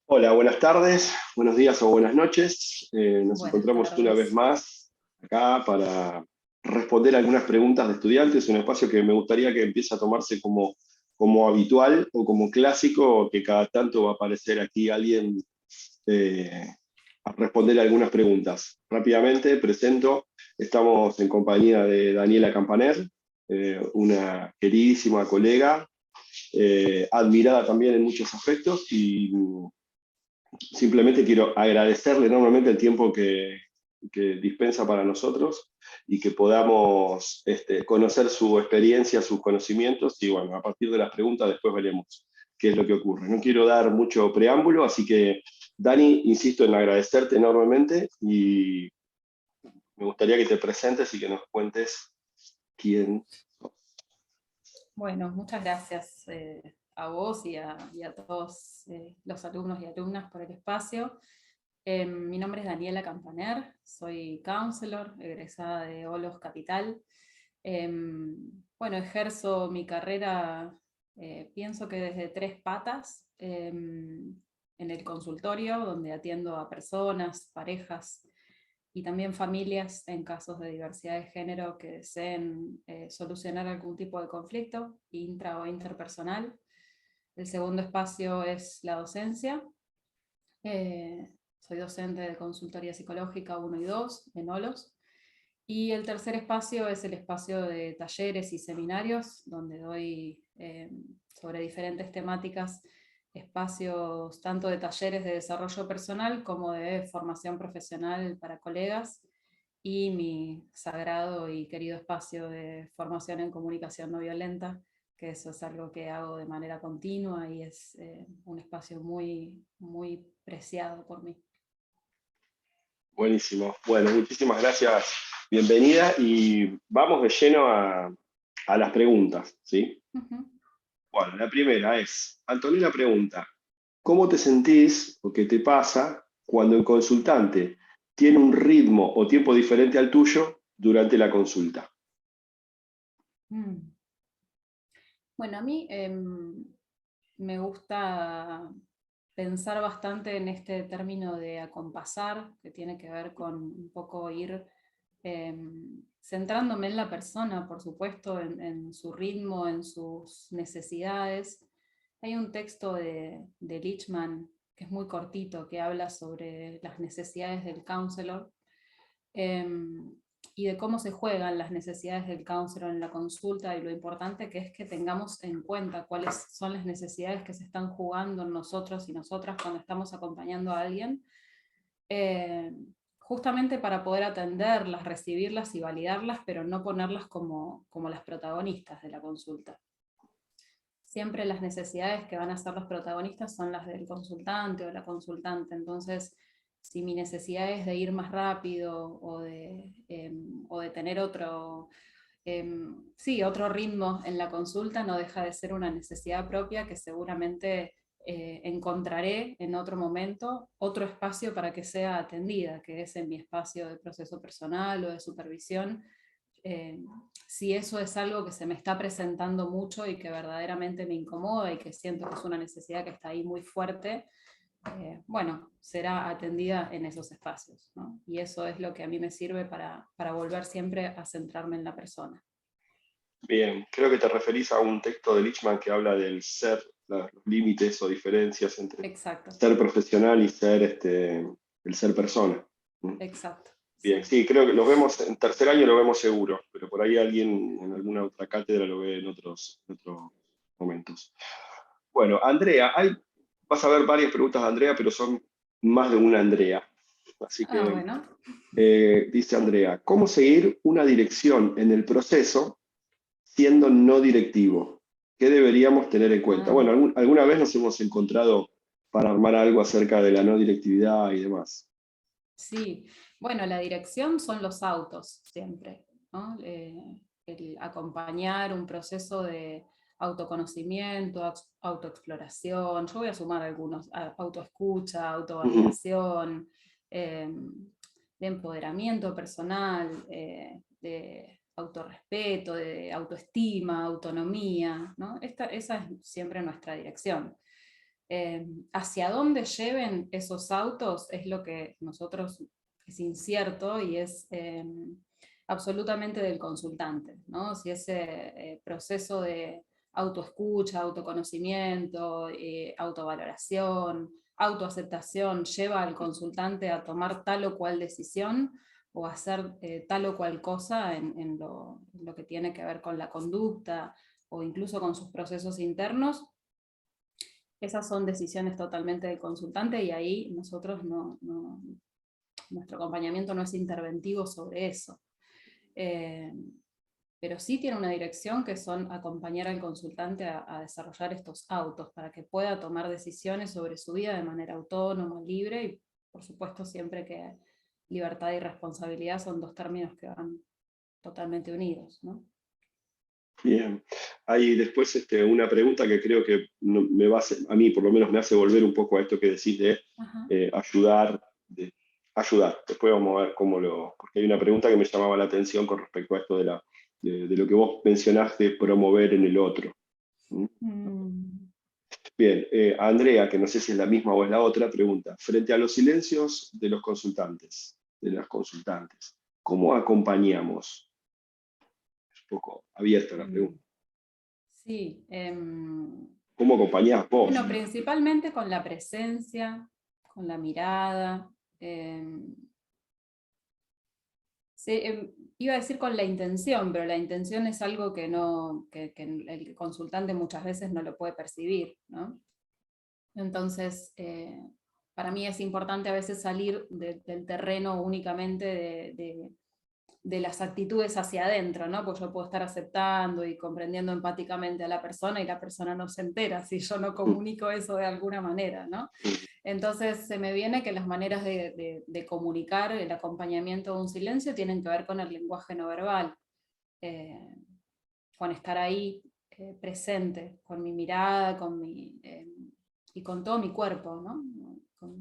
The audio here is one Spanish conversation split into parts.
Hola, buenas tardes, buenos días o buenas noches. Nos Buenas encontramos una vez tardes. más acá para responder algunas preguntas de estudiantes, un espacio que me gustaría que empiece a tomarse como habitual o como clásico, que cada tanto va a aparecer aquí alguien eh, a responder algunas preguntas. Rápidamente presento, estamos en compañía de Daniela Campaner, una queridísima colega, admirada también en muchos aspectos y simplemente quiero agradecerle enormemente el tiempo que dispensa para nosotros y que podamos conocer su experiencia, sus conocimientos y bueno, a partir de las preguntas después veremos qué es lo que ocurre. No quiero dar mucho preámbulo, así que Dani, insisto en agradecerte enormemente y me gustaría que te presentes y que nos cuentes quién sos. Bueno, muchas gracias a vos y a todos los alumnos y alumnas por el espacio. Mi nombre es Daniela Campaner, soy counselor, egresada de Olos Capital. Bueno, ejerzo mi carrera, pienso que desde tres patas, en el consultorio, donde atiendo a personas, parejas, y también familias en casos de diversidad de género que deseen solucionar algún tipo de conflicto intra o interpersonal. El segundo espacio es la docencia. Soy docente de consultoría psicológica 1 y 2 en OLOS. Y el tercer espacio es el espacio de talleres y seminarios, donde doy sobre diferentes temáticas espacios tanto de talleres de desarrollo personal como de formación profesional para colegas, y mi sagrado y querido espacio de formación en comunicación no violenta, que eso es algo que hago de manera continua y es un espacio muy, muy preciado por mí. Buenísimo. Bueno, muchísimas gracias. Bienvenida y vamos de lleno a las preguntas, ¿sí? Ujú. Bueno, la primera es, Antonella pregunta, ¿cómo te sentís o qué te pasa cuando el consultante tiene un ritmo o tiempo diferente al tuyo durante la consulta? Mm. Bueno, a mí me gusta pensar bastante en este término de acompasar, que tiene que ver con un poco ir centrándome en la persona, por supuesto, en su ritmo, en sus necesidades. Hay un texto de Lichman que es muy cortito, que habla sobre las necesidades del counselor, y de cómo se juegan las necesidades del counselor en la consulta, y lo importante que es que tengamos en cuenta cuáles son las necesidades que se están jugando en nosotros y nosotras cuando estamos acompañando a alguien, eh, justamente para poder atenderlas, recibirlas y validarlas, pero no ponerlas como las protagonistas de la consulta. Siempre las necesidades que van a ser los protagonistas son las del consultante o la consultante. Entonces, si mi necesidad es de ir más rápido o de tener otro ritmo en la consulta, no deja de ser una necesidad propia que seguramente encontraré en otro momento, otro espacio para que sea atendida, que es en mi espacio de proceso personal o de supervisión. eh, si eso es algo que se me está presentando mucho y que verdaderamente me incomoda y que siento que es una necesidad que está ahí muy fuerte, bueno, será atendida en esos espacios, ¿no? Y eso es lo que a mí me sirve para volver siempre a centrarme en la persona. Bien, creo que te referís a un texto de Lichman que habla del ser, los límites o diferencias entre Exacto, ser profesional y ser el ser persona. ¿Mm? exacto, Bien, sí. sí, creo que los vemos en tercer año, lo vemos seguro, pero por ahí alguien en alguna otra cátedra lo ve en otros momentos. Bueno, Andrea, vas a ver varias preguntas de Andrea, pero son más de una Andrea. Así Ah, que bueno. dice Andrea, ¿cómo seguir una dirección en el proceso siendo no directivo? ¿Qué deberíamos tener en cuenta? Ah, Bueno, alguna vez nos hemos encontrado para armar algo acerca de la no directividad y demás. sí, bueno, la dirección son los autos siempre, ¿no? El acompañar un proceso de autoconocimiento, autoexploración. Yo voy a sumar algunos: autoescucha, Ujú. autovalidación, de empoderamiento personal, de autorrespeto, de autoestima, autonomía, ¿no? Esa es siempre nuestra dirección. Hacia dónde lleven esos autos es lo que nosotros es incierto y es absolutamente del consultante, ¿no? Si ese proceso de autoescucha, autoconocimiento, autovaloración, autoaceptación lleva al consultante a tomar tal o cual decisión o hacer tal o cual cosa en lo que tiene que ver con la conducta o incluso con sus procesos internos. Esas son decisiones totalmente del consultante y ahí nosotros nuestro acompañamiento no es interventivo sobre eso. Pero sí tiene una dirección que son acompañar al consultante a desarrollar estos autos para que pueda tomar decisiones sobre su vida de manera autónoma, libre y por supuesto siempre que libertad y responsabilidad son dos términos que van totalmente unidos, ¿no? Bien. Hay después una pregunta que creo que me va a, a mí por lo menos me hace volver un poco a esto que decís de ayudar, ayudar. Después vamos a ver cómo porque hay una pregunta que me llamaba la atención con respecto a esto de lo que vos mencionás de promover en el otro. ¿Mm? Mm. Bien, Andrea, que no sé si es la misma o es la otra, pregunta, frente a los silencios de los consultantes, de las consultantes, ¿cómo acompañamos? Es un poco abierta la pregunta. Sí. ¿Cómo acompañás vos? Bueno, principalmente con la presencia, con la mirada. Iba a decir con la intención, pero la intención es algo que el consultante muchas veces no lo puede percibir, ¿no? Entonces, para mí es importante a veces salir del terreno únicamente de las actitudes hacia adentro, ¿no? Porque yo puedo estar aceptando y comprendiendo empáticamente a la persona y la persona no se entera si yo no comunico eso de alguna manera, ¿no? Entonces se me viene que las maneras de comunicar el acompañamiento de un silencio tienen que ver con el lenguaje no verbal, con estar ahí presente, con mi mirada, y con todo mi cuerpo, ¿no?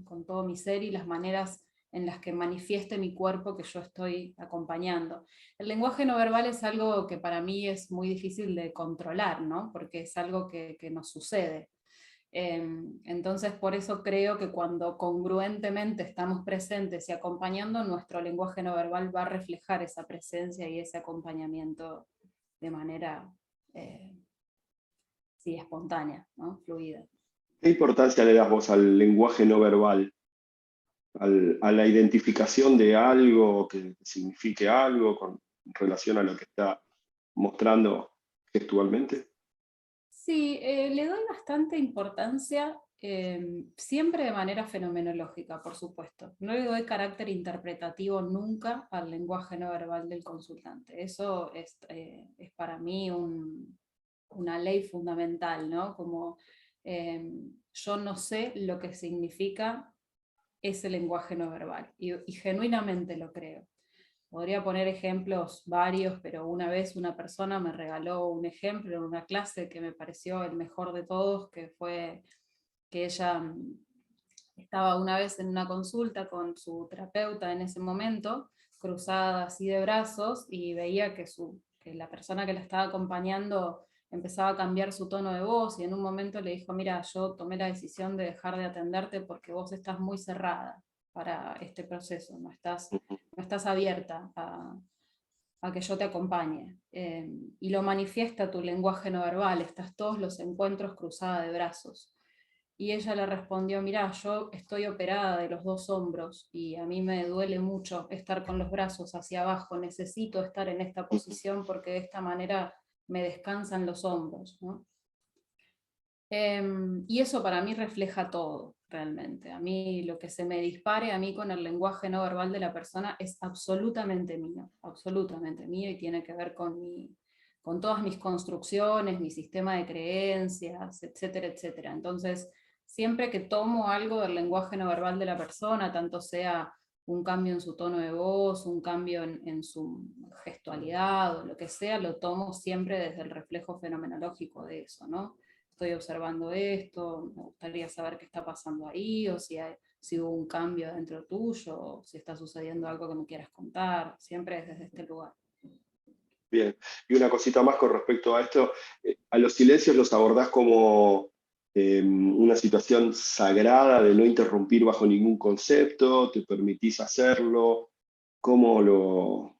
Con todo mi ser y las maneras en las que manifieste mi cuerpo que yo estoy acompañando. El lenguaje no verbal es algo que para mí es muy difícil de controlar, ¿no? Porque es algo que nos sucede. Entonces, por eso creo que cuando congruentemente estamos presentes y acompañando, nuestro lenguaje no verbal va a reflejar esa presencia y ese acompañamiento de manera sí, espontánea, ¿no? Fluida. ¿Qué importancia le das vos al lenguaje no verbal? A la identificación de algo que signifique algo con relación a lo que está mostrando gestualmente? Sí, le doy bastante importancia, siempre de manera fenomenológica, por supuesto. No le doy carácter interpretativo nunca al lenguaje no verbal del consultante. Eso es para mí una ley fundamental, ¿no? Como yo no sé lo que significa ese lenguaje no verbal y genuinamente lo creo. Podría poner ejemplos varios, pero una vez una persona me regaló un ejemplo en una clase que me pareció el mejor de todos, que fue que ella estaba una vez en una consulta con su terapeuta en ese momento, cruzada así de brazos, y veía que la persona que la estaba acompañando empezaba a cambiar su tono de voz, y en un momento le dijo, mira, yo tomé la decisión de dejar de atenderte porque vos estás muy cerrada para este proceso, no estás abierta a que yo te acompañe. Y lo manifiesta tu lenguaje no verbal, estás todos los encuentros cruzada de brazos. Y ella le respondió, mira, yo estoy operada de los dos hombros y a mí me duele mucho estar con los brazos hacia abajo, necesito estar en esta posición porque de esta manera me descansan los hombros, ¿no? Y eso para mí refleja todo, realmente. A mí lo que se me dispare a mí con el lenguaje no verbal de la persona es absolutamente mío y tiene que ver con todas mis construcciones, mi sistema de creencias, etcétera, etcétera. Entonces, siempre que tomo algo del lenguaje no verbal de la persona, tanto sea un cambio en su tono de voz, un cambio en su gestualidad o lo que sea, lo tomo siempre desde el reflejo fenomenológico de eso, ¿no? Estoy observando esto, me gustaría saber qué está pasando ahí, o si hubo un cambio dentro tuyo, o si está sucediendo algo que me quieras contar, siempre es desde este lugar. Bien, y una cosita más con respecto a esto, a los silencios los abordás como una situación sagrada de no interrumpir bajo ningún concepto? ¿Te permitís hacerlo? ¿Cómo lo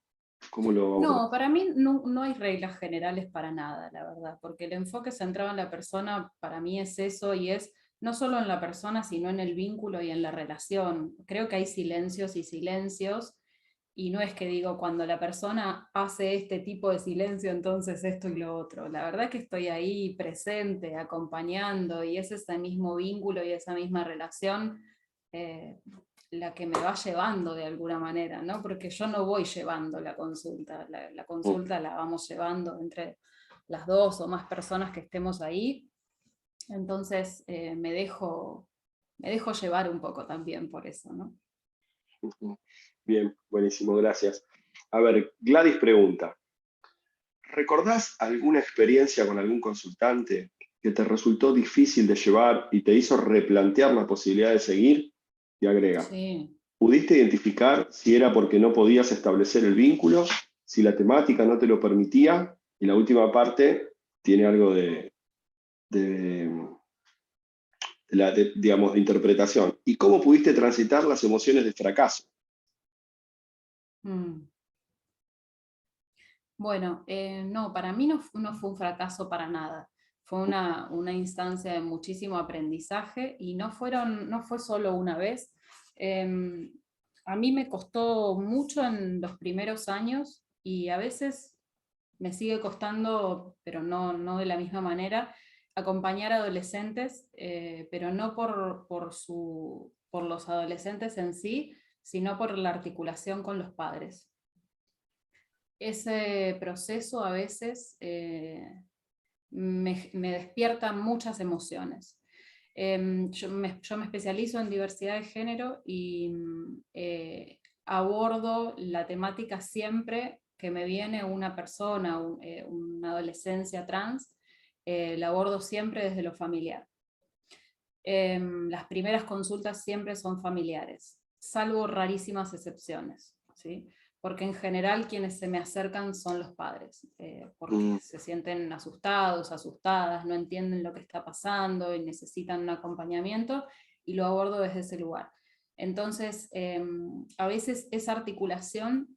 abordás? No, para mí no hay reglas generales para nada, la verdad, porque el enfoque centrado en la persona para mí es eso y es no solo en la persona, sino en el vínculo y en la relación. Creo que hay silencios y silencios y no es que digo cuando la persona hace este tipo de silencio, entonces esto y lo otro. La verdad que estoy ahí presente, acompañando y es ese mismo vínculo y esa misma relación. eh, la que me va llevando de alguna manera, ¿no? Porque yo no voy llevando la consulta, la Mm, consulta la vamos llevando entre las dos o más personas que estemos ahí, entonces me dejo llevar un poco también por eso, ¿no? mm. Bien, buenísimo, gracias. A ver, Gladys pregunta, ¿recordás alguna experiencia con algún consultante que te resultó difícil de llevar y te hizo replantear la posibilidad de seguir? Y agrega, Sí. ¿pudiste identificar si era porque no podías establecer el vínculo, si la temática no te lo permitía? Y la última parte tiene algo de, digamos, de interpretación. ¿Y cómo pudiste transitar las emociones de fracaso? Mm. Bueno, no, para mí no fue un fracaso para nada. Fue una instancia de muchísimo aprendizaje y no fue solo una vez. Eh, a mí me costó mucho en los primeros años y a veces me sigue costando, pero no de la misma manera, acompañar a adolescentes, pero no por los adolescentes en sí, sino por la articulación con los padres. Ese proceso a veces me despierta muchas emociones. Yo me especializo en diversidad de género y abordo la temática siempre que me viene una persona, una adolescencia trans, la abordo siempre desde lo familiar. Las primeras consultas siempre son familiares, salvo rarísimas excepciones, ¿sí? Porque en general quienes se me acercan son los padres, porque Mm, se sienten asustados, asustadas, no entienden lo que está pasando y necesitan un acompañamiento y lo abordo desde ese lugar. Entonces, a veces esa articulación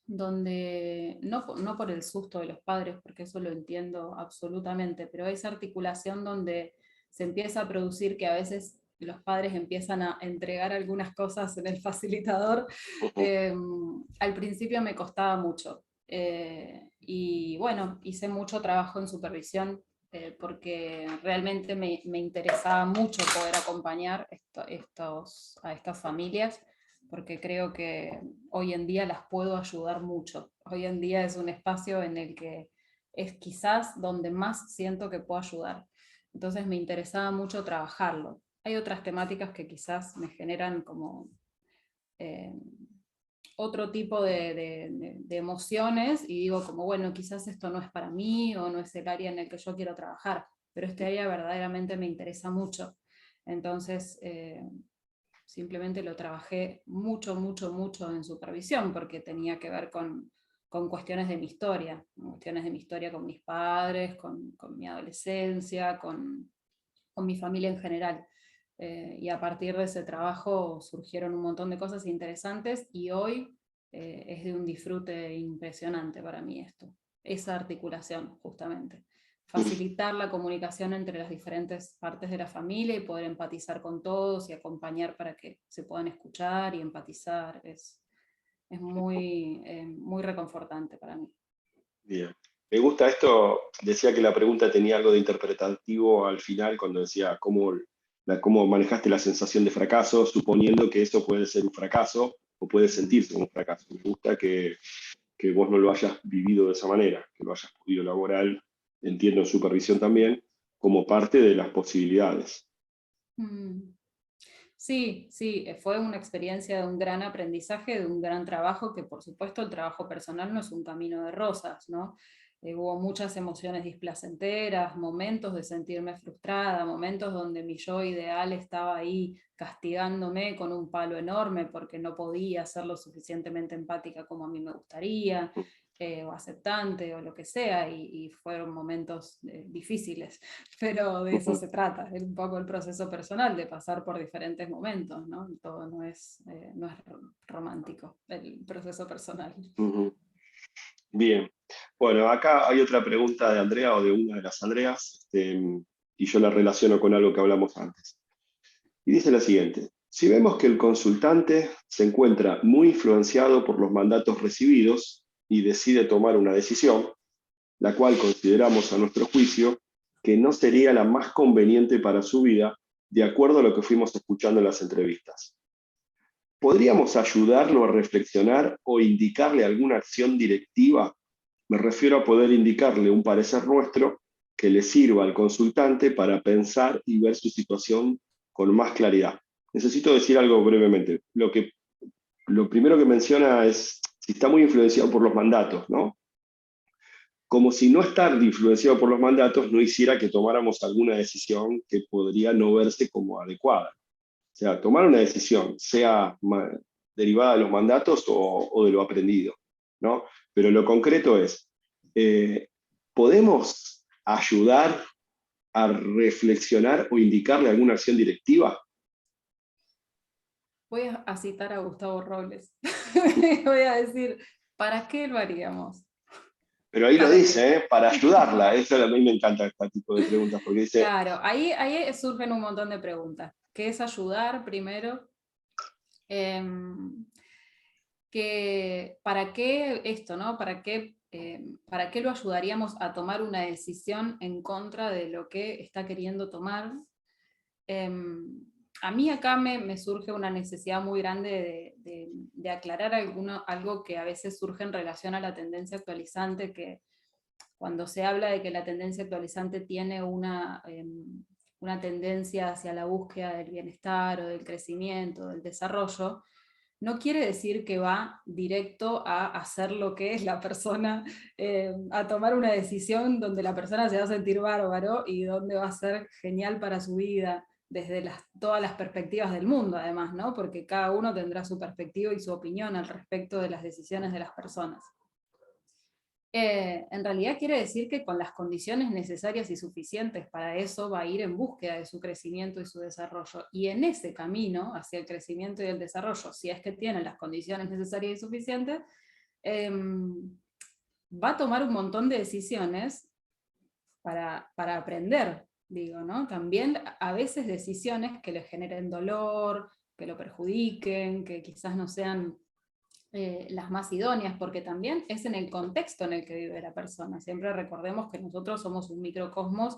donde, no por el susto de los padres, porque eso lo entiendo absolutamente, pero esa articulación donde se empieza a producir que a veces los padres empiezan a entregar algunas cosas en el facilitador, ujú. al principio me costaba mucho. Y bueno, hice mucho trabajo en supervisión porque realmente me interesaba mucho poder acompañar a estas familias porque creo que hoy en día las puedo ayudar mucho. Hoy en día es un espacio en el que es quizás donde más siento que puedo ayudar. Entonces me interesaba mucho trabajarlo. Hay otras temáticas que quizás me generan como eh, otro tipo de emociones y digo como, bueno, quizás esto no es para mí o no es el área en el que yo quiero trabajar, pero este área verdaderamente me interesa mucho. Entonces, simplemente lo trabajé mucho, mucho, mucho en supervisión porque tenía que ver con cuestiones de mi historia, cuestiones de mi historia con mis padres, con mi adolescencia, con mi familia en general. Y a partir de ese trabajo surgieron un montón de cosas interesantes y hoy es de un disfrute impresionante para mí esto, esa articulación justamente. Facilitar la comunicación entre las diferentes partes de la familia y poder empatizar con todos y acompañar para que se puedan escuchar y empatizar es muy reconfortante para mí. Bien. Me gusta esto, decía que la pregunta tenía algo de interpretativo al final cuando decía cómo manejaste la sensación de fracaso, suponiendo que eso puede ser un fracaso o puede Mm. sentirse un fracaso. Me gusta que vos no lo hayas vivido de esa manera, que lo hayas podido elaborar, entiendo en supervisión también, como parte de las posibilidades. Mm. Sí, sí, fue una experiencia de un gran aprendizaje, de un gran trabajo, que por supuesto el trabajo personal no es un camino de rosas, ¿no? Hubo muchas emociones displacenteras, momentos de sentirme frustrada, momentos donde mi yo ideal estaba ahí castigándome con un palo enorme porque no podía ser lo suficientemente empática como a mí me gustaría. o aceptante, o lo que sea, y fueron momentos difíciles, pero de eso se trata, es un poco el proceso personal, de pasar por diferentes momentos, ¿no? Todo no es romántico, el proceso personal. Ujú. Bien. Bueno, acá hay otra pregunta de Andrea o de una de las Andreas, y yo la relaciono con algo que hablamos antes. Y dice la siguiente: si vemos que el consultante se encuentra muy influenciado por los mandatos recibidos y decide tomar una decisión, la cual consideramos a nuestro juicio que no sería la más conveniente para su vida, de acuerdo a lo que fuimos escuchando en las entrevistas, ¿podríamos ayudarlo a reflexionar o indicarle alguna acción directiva? Me refiero a poder indicarle un parecer nuestro que le sirva al consultante para pensar y ver su situación con más claridad. Necesito decir algo brevemente. Lo primero que menciona es si está muy influenciado por los mandatos, ¿no? Como si no estar influenciado por los mandatos no hiciera que tomáramos alguna decisión que podría no verse como adecuada. O sea, tomar una decisión, sea derivada de los mandatos o de lo aprendido, ¿no? Pero lo concreto es, eh, ¿podemos ayudar a reflexionar o indicarle alguna acción directiva? Voy a citar a Gustavo Robles. Voy a decir, ¿para qué lo haríamos? Pero ahí lo ¿Para qué? dice, ¿eh? Para ayudarla. Eso a mí me encanta este tipo de preguntas, porque dice, Claro, ahí surgen un montón de preguntas. ¿Qué es ayudar primero? Em, ¿Para qué esto, no? ¿Para qué lo ayudaríamos a tomar una decisión en contra de lo que está queriendo tomar? Em, a mí acá me surge una necesidad muy grande de aclarar algo que a veces surge en relación a la tendencia actualizante, que cuando se habla de que la tendencia actualizante tiene una tendencia hacia la búsqueda del bienestar o del crecimiento, del desarrollo, no quiere decir que va directo a hacer lo que es la persona, a tomar una decisión donde la persona se va a sentir bárbaro y donde va a ser genial para su vida, desde todas las perspectivas del mundo además, ¿no? Porque cada uno tendrá su perspectiva y su opinión al respecto de las decisiones de las personas. En realidad quiere decir que con las condiciones necesarias y suficientes para eso va a ir en búsqueda de su crecimiento y su desarrollo. Y en ese camino hacia el crecimiento y el desarrollo, si es que tiene las condiciones necesarias y suficientes, eh, va a tomar un montón de decisiones para aprender, digo, ¿no? También a veces decisiones que le generen dolor, que lo perjudiquen, que quizás no sean las más idóneas, porque también es en el contexto en el que vive la persona. Siempre recordemos que nosotros somos un microcosmos,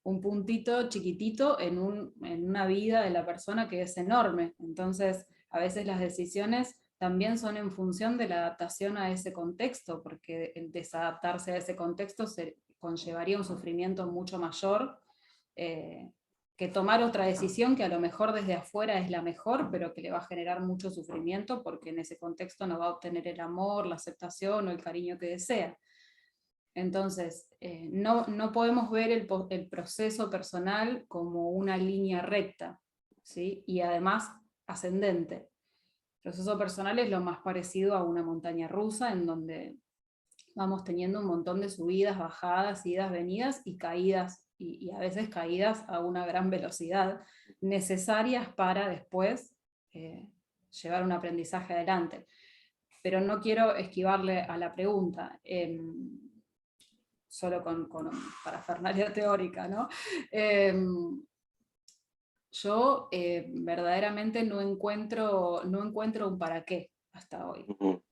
un puntito chiquitito en una vida de la persona que es enorme. Entonces, a veces las decisiones también son en función de la adaptación a ese contexto, porque el desadaptarse a ese contexto se conllevaría un sufrimiento mucho mayor, eh, que tomar otra decisión que a lo mejor desde afuera es la mejor, pero que le va a generar mucho sufrimiento porque en ese contexto no va a obtener el amor, la aceptación o el cariño que desea. Entonces, no podemos ver el proceso personal como una línea recta, ¿sí? Y además ascendente. El proceso personal es lo más parecido a una montaña rusa en donde vamos teniendo un montón de subidas, bajadas, idas, venidas y caídas, y a veces caídas a una gran velocidad, necesarias para después llevar un aprendizaje adelante. Pero no quiero esquivarle a la pregunta, solo con parafernalia teórica, ¿no? Yo verdaderamente no encuentro un para qué hasta hoy. ujú,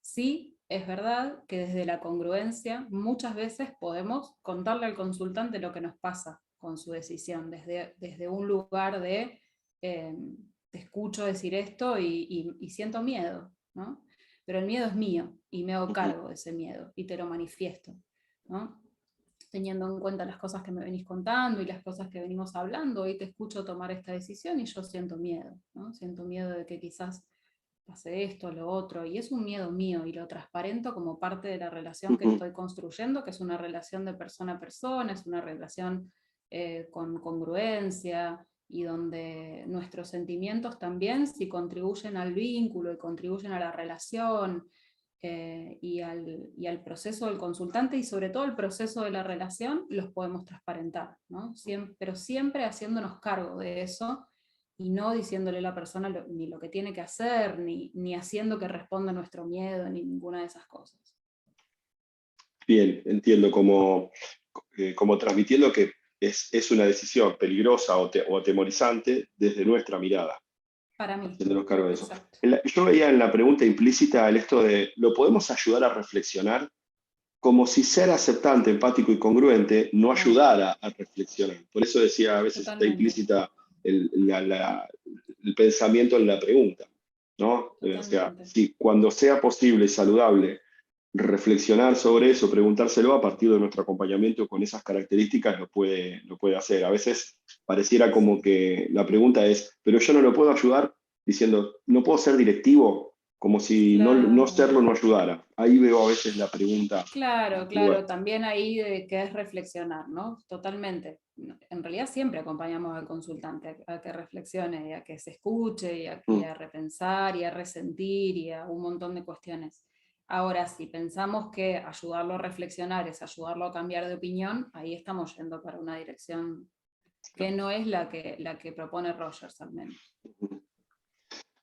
Sí, es verdad que desde la congruencia muchas veces podemos contarle al consultante lo que nos pasa con su decisión, desde un lugar eh, te escucho decir esto y siento miedo, ¿no? Pero el miedo es mío y me hago ujú, cargo de ese miedo y te lo manifiesto, ¿no? Teniendo en cuenta las cosas que me venís contando y las cosas que venimos hablando, hoy te escucho tomar esta decisión y yo siento miedo, ¿no? Siento miedo de que quizás pase esto, lo otro, y es un miedo mío y lo transparento como parte de la relación que ujú, estoy construyendo, que es una relación de persona a persona, es una relación con congruencia y donde nuestros sentimientos también, si contribuyen al vínculo y contribuyen a la relación, y al proceso del consultante y sobre todo el proceso de la relación los podemos transparentar, ¿no? Pero siempre haciéndonos cargo de eso y no diciéndole a la persona ni lo que tiene que hacer, ni haciendo que responda a nuestro miedo, ni ninguna de esas cosas. Bien, entiendo, como transmitiendo que es una decisión peligrosa o atemorizante desde nuestra mirada, Para mí, haciéndonos cargo de eso. exacto. Yo veía en la pregunta implícita el esto de, ¿lo podemos ayudar a reflexionar? Como si ser aceptante, empático y congruente no ayudara a reflexionar. Por eso decía, a veces está Totalmente, implícita el pensamiento en la pregunta, ¿no? O sea, totalmente. si cuando sea posible y saludable reflexionar sobre eso, preguntárselo a partir de nuestro acompañamiento con esas características, lo puede hacer. A veces pareciera como que la pregunta es, pero yo no lo puedo ayudar diciendo, no puedo ser directivo, como si no Claro. serlo no ayudara. Ahí veo a veces la pregunta. Claro, Bueno, claro, también ahí de que es reflexionar, ¿no? Totalmente. En realidad siempre acompañamos al consultante a que reflexione, y a que se escuche, y a repensar, y a resentir, y a un montón de cuestiones. Ahora, si pensamos que ayudarlo a reflexionar es ayudarlo a cambiar de opinión, ahí estamos yendo para una dirección que no es la que propone Rogers al menos.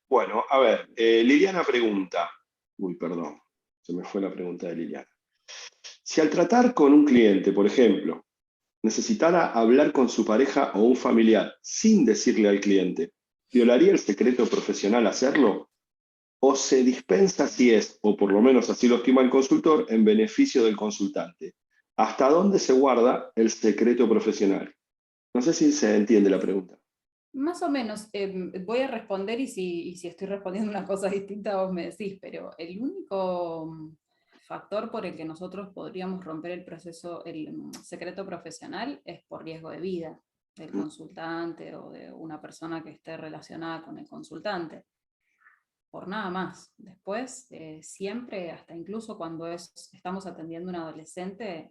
bueno, a ver, Liliana pregunta. Uy, perdón, se me fue la pregunta de Liliana. Si al tratar con un cliente, por ejemplo, necesitara hablar con su pareja o un familiar sin decirle al cliente, ¿violaría el secreto profesional hacerlo? ¿O se dispensa si es, o por lo menos así lo estima el consultor, en beneficio del consultante? ¿Hasta dónde se guarda el secreto profesional? No sé si se entiende la pregunta. Más o menos, voy a responder y si estoy respondiendo una cosa distinta vos me decís, pero el único factor por el que nosotros podríamos romper el proceso, el secreto profesional, es por riesgo de vida del consultante o de una persona que esté relacionada con el consultante, por nada más. Después, siempre, hasta incluso cuando estamos atendiendo a un adolescente,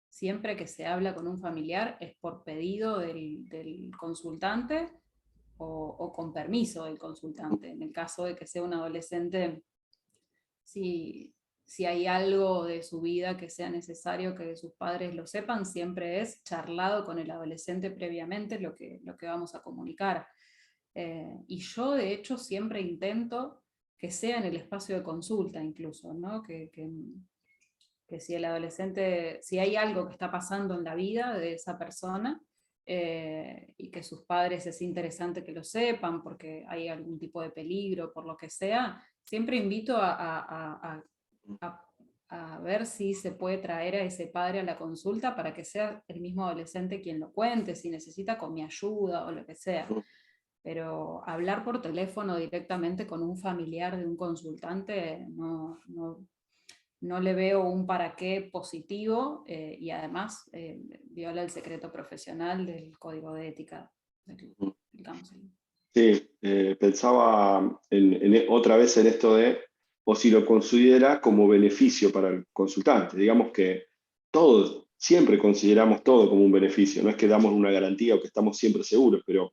siempre que se habla con un familiar es por pedido del consultante o con permiso del consultante. En el caso de que sea un adolescente, si hay algo de su vida que sea necesario que sus padres lo sepan, siempre es charlado con el adolescente previamente lo que vamos a comunicar. Y yo, de hecho, siempre intento que sea en el espacio de consulta incluso, ¿no? Que si el adolescente, si hay algo que está pasando en la vida de esa persona, y que sus padres es interesante que lo sepan porque hay algún tipo de peligro, por lo que sea, siempre invito a ver si se puede traer a ese padre a la consulta para que sea el mismo adolescente quien lo cuente, si necesita con mi ayuda o lo que sea. Pero hablar por teléfono directamente con un familiar de un consultante no le veo un para qué positivo, y además viola el secreto profesional del código de ética del counseling. Sí, pensaba otra vez en esto de, o si lo considera como beneficio para el consultante. Digamos que todos, siempre consideramos todo como un beneficio, no es que damos una garantía o que estamos siempre seguros, pero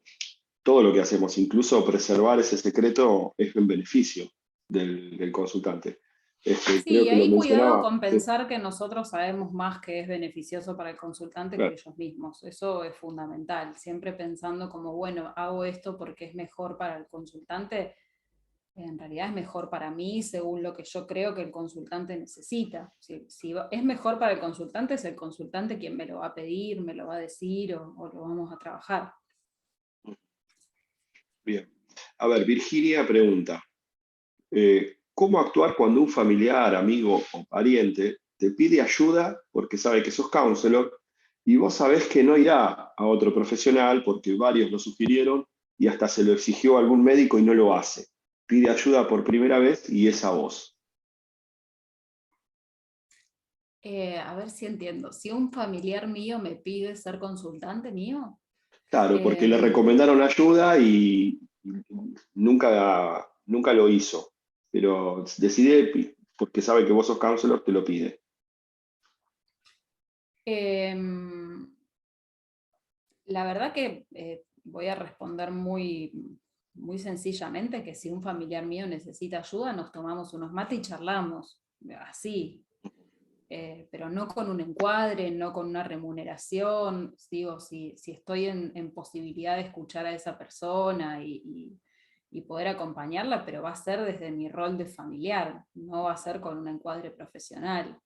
todo lo que hacemos, incluso preservar ese secreto, es en beneficio del consultante. Creo Sí, que lo ahí cuidado mencionaba. con Sí, pensar que nosotros sabemos más que es beneficioso para el consultante que claro. ellos mismos. Eso es fundamental. Siempre pensando como, bueno, hago esto porque es mejor para el consultante. En realidad es mejor para mí según lo que yo creo que el consultante necesita. Si es mejor para el consultante, es el consultante quien me lo va a pedir, me lo va a decir o lo vamos a trabajar. Bien. A ver, Virginia pregunta. ¿Cómo actuar cuando un familiar, amigo o pariente te pide ayuda porque sabe que sos counselor y vos sabés que no irá a otro profesional porque varios lo sugirieron y hasta se lo exigió algún médico y no lo hace? Pide ayuda por primera vez y es a vos. A ver si entiendo. Si un familiar mío me pide ser consultante mío, Claro, porque le em, recomendaron ayuda y nunca lo hizo, pero decide porque sabe que vos sos counselor, te lo pide. em, la verdad que voy a responder muy muy sencillamente que si un familiar mío necesita ayuda, nos tomamos unos mates y charlamos, así. Pero no con un encuadre, no con una remuneración. Digo, si estoy en posibilidad de escuchar a esa persona y poder acompañarla, pero va a ser desde mi rol de familiar, no va a ser con un encuadre profesional.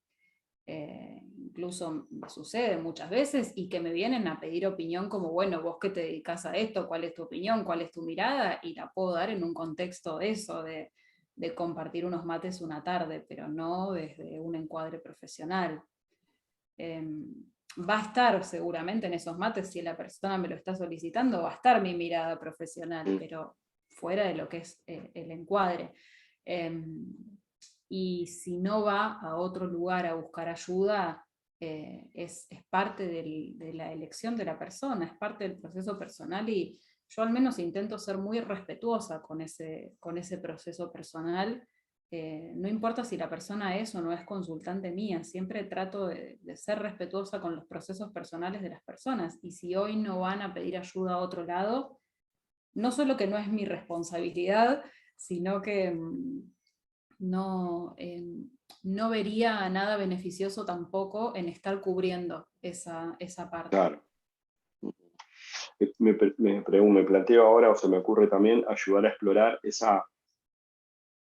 Incluso me sucede muchas veces y que me vienen a pedir opinión como, bueno, vos que te dedicas a esto, ¿cuál es tu opinión? ¿Cuál es tu mirada? Y la puedo dar en un contexto de eso, de compartir unos mates una tarde, pero no desde un encuadre profesional. Va a estar seguramente en esos mates, si la persona me lo está solicitando, va a estar mi mirada profesional, pero fuera de lo que es el encuadre. Y si no va a otro lugar a buscar ayuda, es parte de la elección de la persona, es parte del proceso personal, y yo al menos intento ser muy respetuosa con ese proceso personal. No importa si la persona es o no es consultante mía, siempre trato de ser respetuosa con los procesos personales de las personas, y si hoy no van a pedir ayuda a otro lado, no solo que no es mi responsabilidad, sino que no vería nada beneficioso tampoco en estar cubriendo esa parte. Claro. Me planteo ahora, o se me ocurre también, ayudar a explorar esa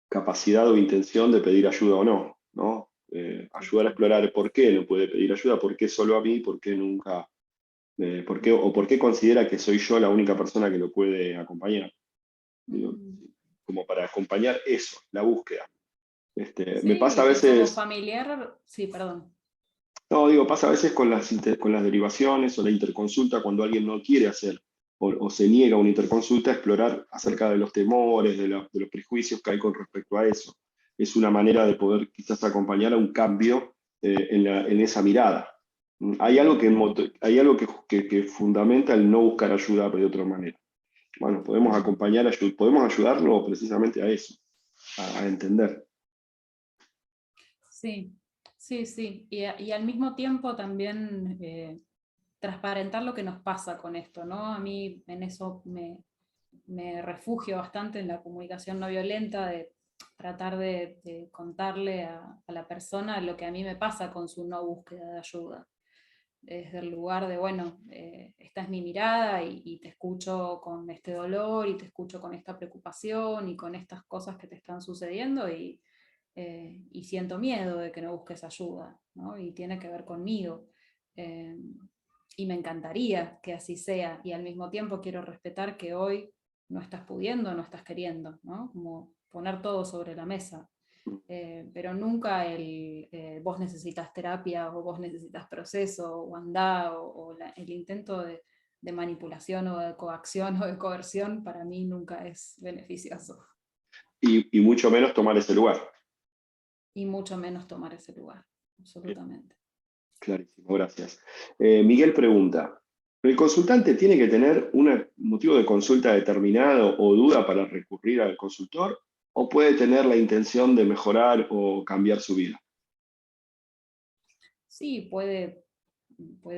capacidad o intención de pedir ayuda o no, ¿no? Ayudar a explorar por qué no puede pedir ayuda, por qué solo a mí, por qué nunca, por qué considera que soy yo la única persona que lo puede acompañar. Digo, como para acompañar eso, la búsqueda. Me pasa a Sí, y como veces, familiar, sí, perdón. no, digo, pasa a veces con las derivaciones o la interconsulta cuando alguien no quiere hacer o se niega a una interconsulta, explorar acerca de los temores, de los prejuicios que hay con respecto a eso. Es una manera de poder quizás acompañar a un cambio en esa mirada. Hay algo que fundamenta el no buscar ayuda de otra manera. Bueno, podemos ayudarlo precisamente a eso, a entender. Sí, sí, sí. Y al mismo tiempo también transparentar lo que nos pasa con esto, ¿no? A mí en eso me refugio bastante en la comunicación no violenta, de tratar de contarle a la persona lo que a mí me pasa con su no búsqueda de ayuda. Desde el lugar de, bueno, esta es mi mirada y te escucho con este dolor y te escucho con esta preocupación y con estas cosas que te están sucediendo, y siento miedo de que no busques ayuda, ¿no? Y tiene que ver conmigo. Eh, y me encantaría que así sea, y al mismo tiempo quiero respetar que hoy no estás pudiendo, no estás queriendo, ¿no? Como poner todo sobre la mesa. Pero nunca vos necesitas terapia o vos necesitas proceso o andá, el intento de manipulación o de coacción o de coerción para mí nunca es beneficioso. Y mucho menos tomar ese lugar. Y mucho menos tomar ese lugar, Bien, absolutamente. clarísimo, gracias. Miguel pregunta, ¿el consultante tiene que tener un motivo de consulta determinado o duda para recurrir al consultor, o puede tener la intención de mejorar o cambiar su vida? Sí, puede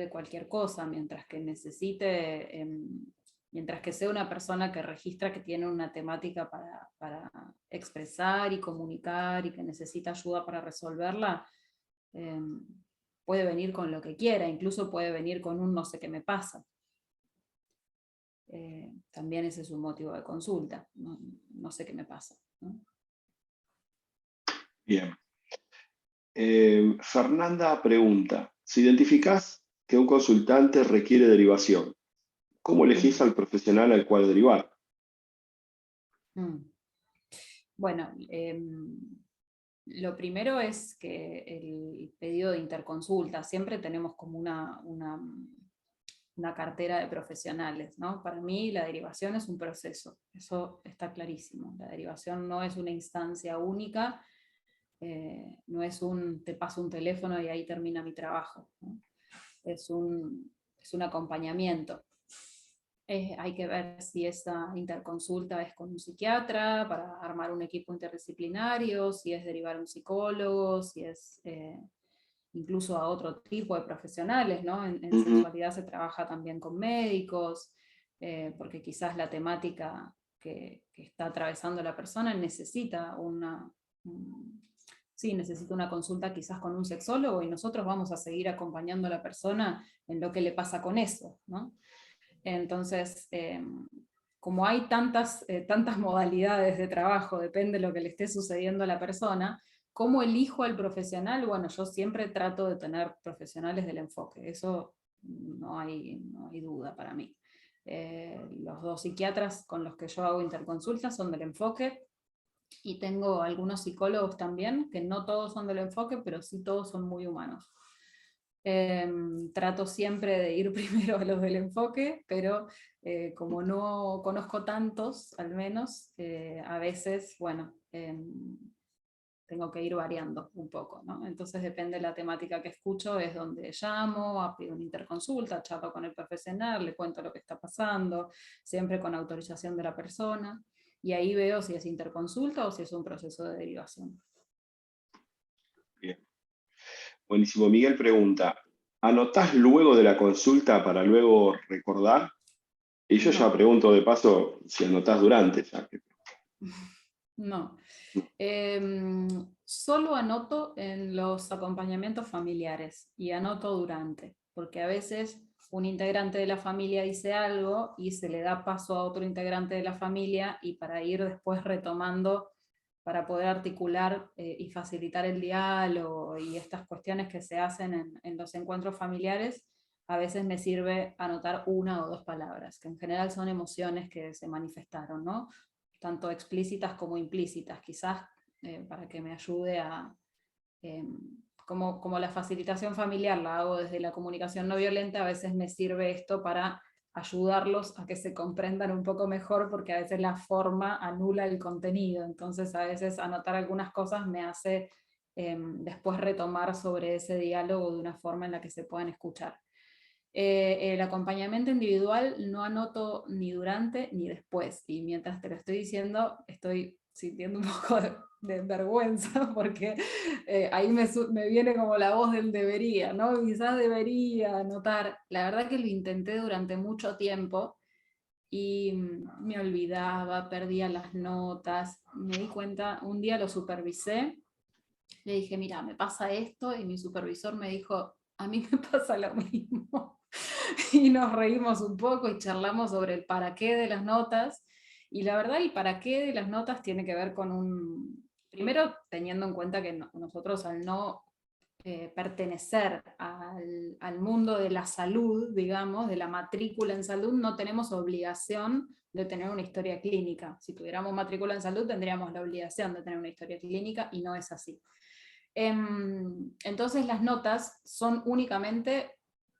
cualquier cosa, mientras que necesite, mientras que sea una persona que registra que tiene una temática para expresar y comunicar y que necesita ayuda para resolverla. em, Puede venir con lo que quiera, incluso puede venir con un no sé qué me pasa. También ese es un motivo de consulta, no sé qué me pasa, ¿no? Bien. Fernanda pregunta, si identificás que un consultante requiere derivación, ¿cómo elegís al profesional al cual derivar? Mm. Bueno, lo primero es que el pedido de interconsulta, siempre tenemos como una cartera de profesionales, ¿no? Para mí la derivación es un proceso, eso está clarísimo. La derivación no es una instancia única, no es te paso un teléfono y ahí termina mi trabajo, ¿no? Es un acompañamiento. Hay que ver si esa interconsulta es con un psiquiatra para armar un equipo interdisciplinario, si es derivar a un psicólogo, si es incluso a otro tipo de profesionales, ¿no? En Ujú. sexualidad se trabaja también con médicos, porque quizás la temática que está atravesando la persona necesita necesita una consulta quizás con un sexólogo, y nosotros vamos a seguir acompañando a la persona en lo que le pasa con eso, ¿no? Entonces, como hay tantas modalidades de trabajo, depende de lo que le esté sucediendo a la persona, ¿cómo elijo al profesional? Bueno, yo siempre trato de tener profesionales del enfoque, eso no hay duda para mí. Los 2 psiquiatras con los que yo hago interconsultas son del enfoque, y tengo algunos psicólogos también, que no todos son del enfoque, pero sí todos son muy humanos. Trato siempre de ir primero a los del enfoque, pero como no conozco tantos, al menos, a veces, bueno, tengo que ir variando un poco, ¿no? Entonces depende de la temática que escucho, es donde llamo, pido una interconsulta, charlo con el profesional, le cuento lo que está pasando, siempre con autorización de la persona, y ahí veo si es interconsulta o si es un proceso de derivación. Bien. Buenísimo. Miguel pregunta, ¿anotás luego de la consulta para luego recordar? Y yo ya No. pregunto de paso si anotás durante, ya que... No. Solo anoto en los acompañamientos familiares y anoto durante, porque a veces un integrante de la familia dice algo y se le da paso a otro integrante de la familia, y para ir después retomando, para poder articular y facilitar el diálogo y estas cuestiones que se hacen en los encuentros familiares, a veces me sirve anotar 1 o 2 palabras, que en general son emociones que se manifestaron, ¿no? Tanto explícitas como implícitas, quizás para que me ayude a, como la facilitación familiar la hago desde la comunicación no violenta, a veces me sirve esto para ayudarlos a que se comprendan un poco mejor, porque a veces la forma anula el contenido, entonces a veces anotar algunas cosas me hace después retomar sobre ese diálogo de una forma en la que se puedan escuchar. El acompañamiento individual no anoto ni durante ni después, y mientras te lo estoy diciendo estoy sintiendo un poco de vergüenza, porque ahí me viene como la voz del debería, ¿no? Quizás debería anotar. La verdad que lo intenté durante mucho tiempo y me olvidaba, perdía las notas, me di cuenta, un día lo supervisé, le dije, mira, me pasa esto, y mi supervisor me dijo, a mí me pasa lo mismo. Y nos reímos un poco y charlamos sobre el para qué de las notas, y la verdad el para qué de las notas tiene que ver con primero teniendo en cuenta que nosotros, al no pertenecer al mundo de la salud, digamos, de la matrícula en salud, no tenemos obligación de tener una historia clínica. Si tuviéramos matrícula en salud tendríamos la obligación de tener una historia clínica, y no es así. Entonces las notas son únicamente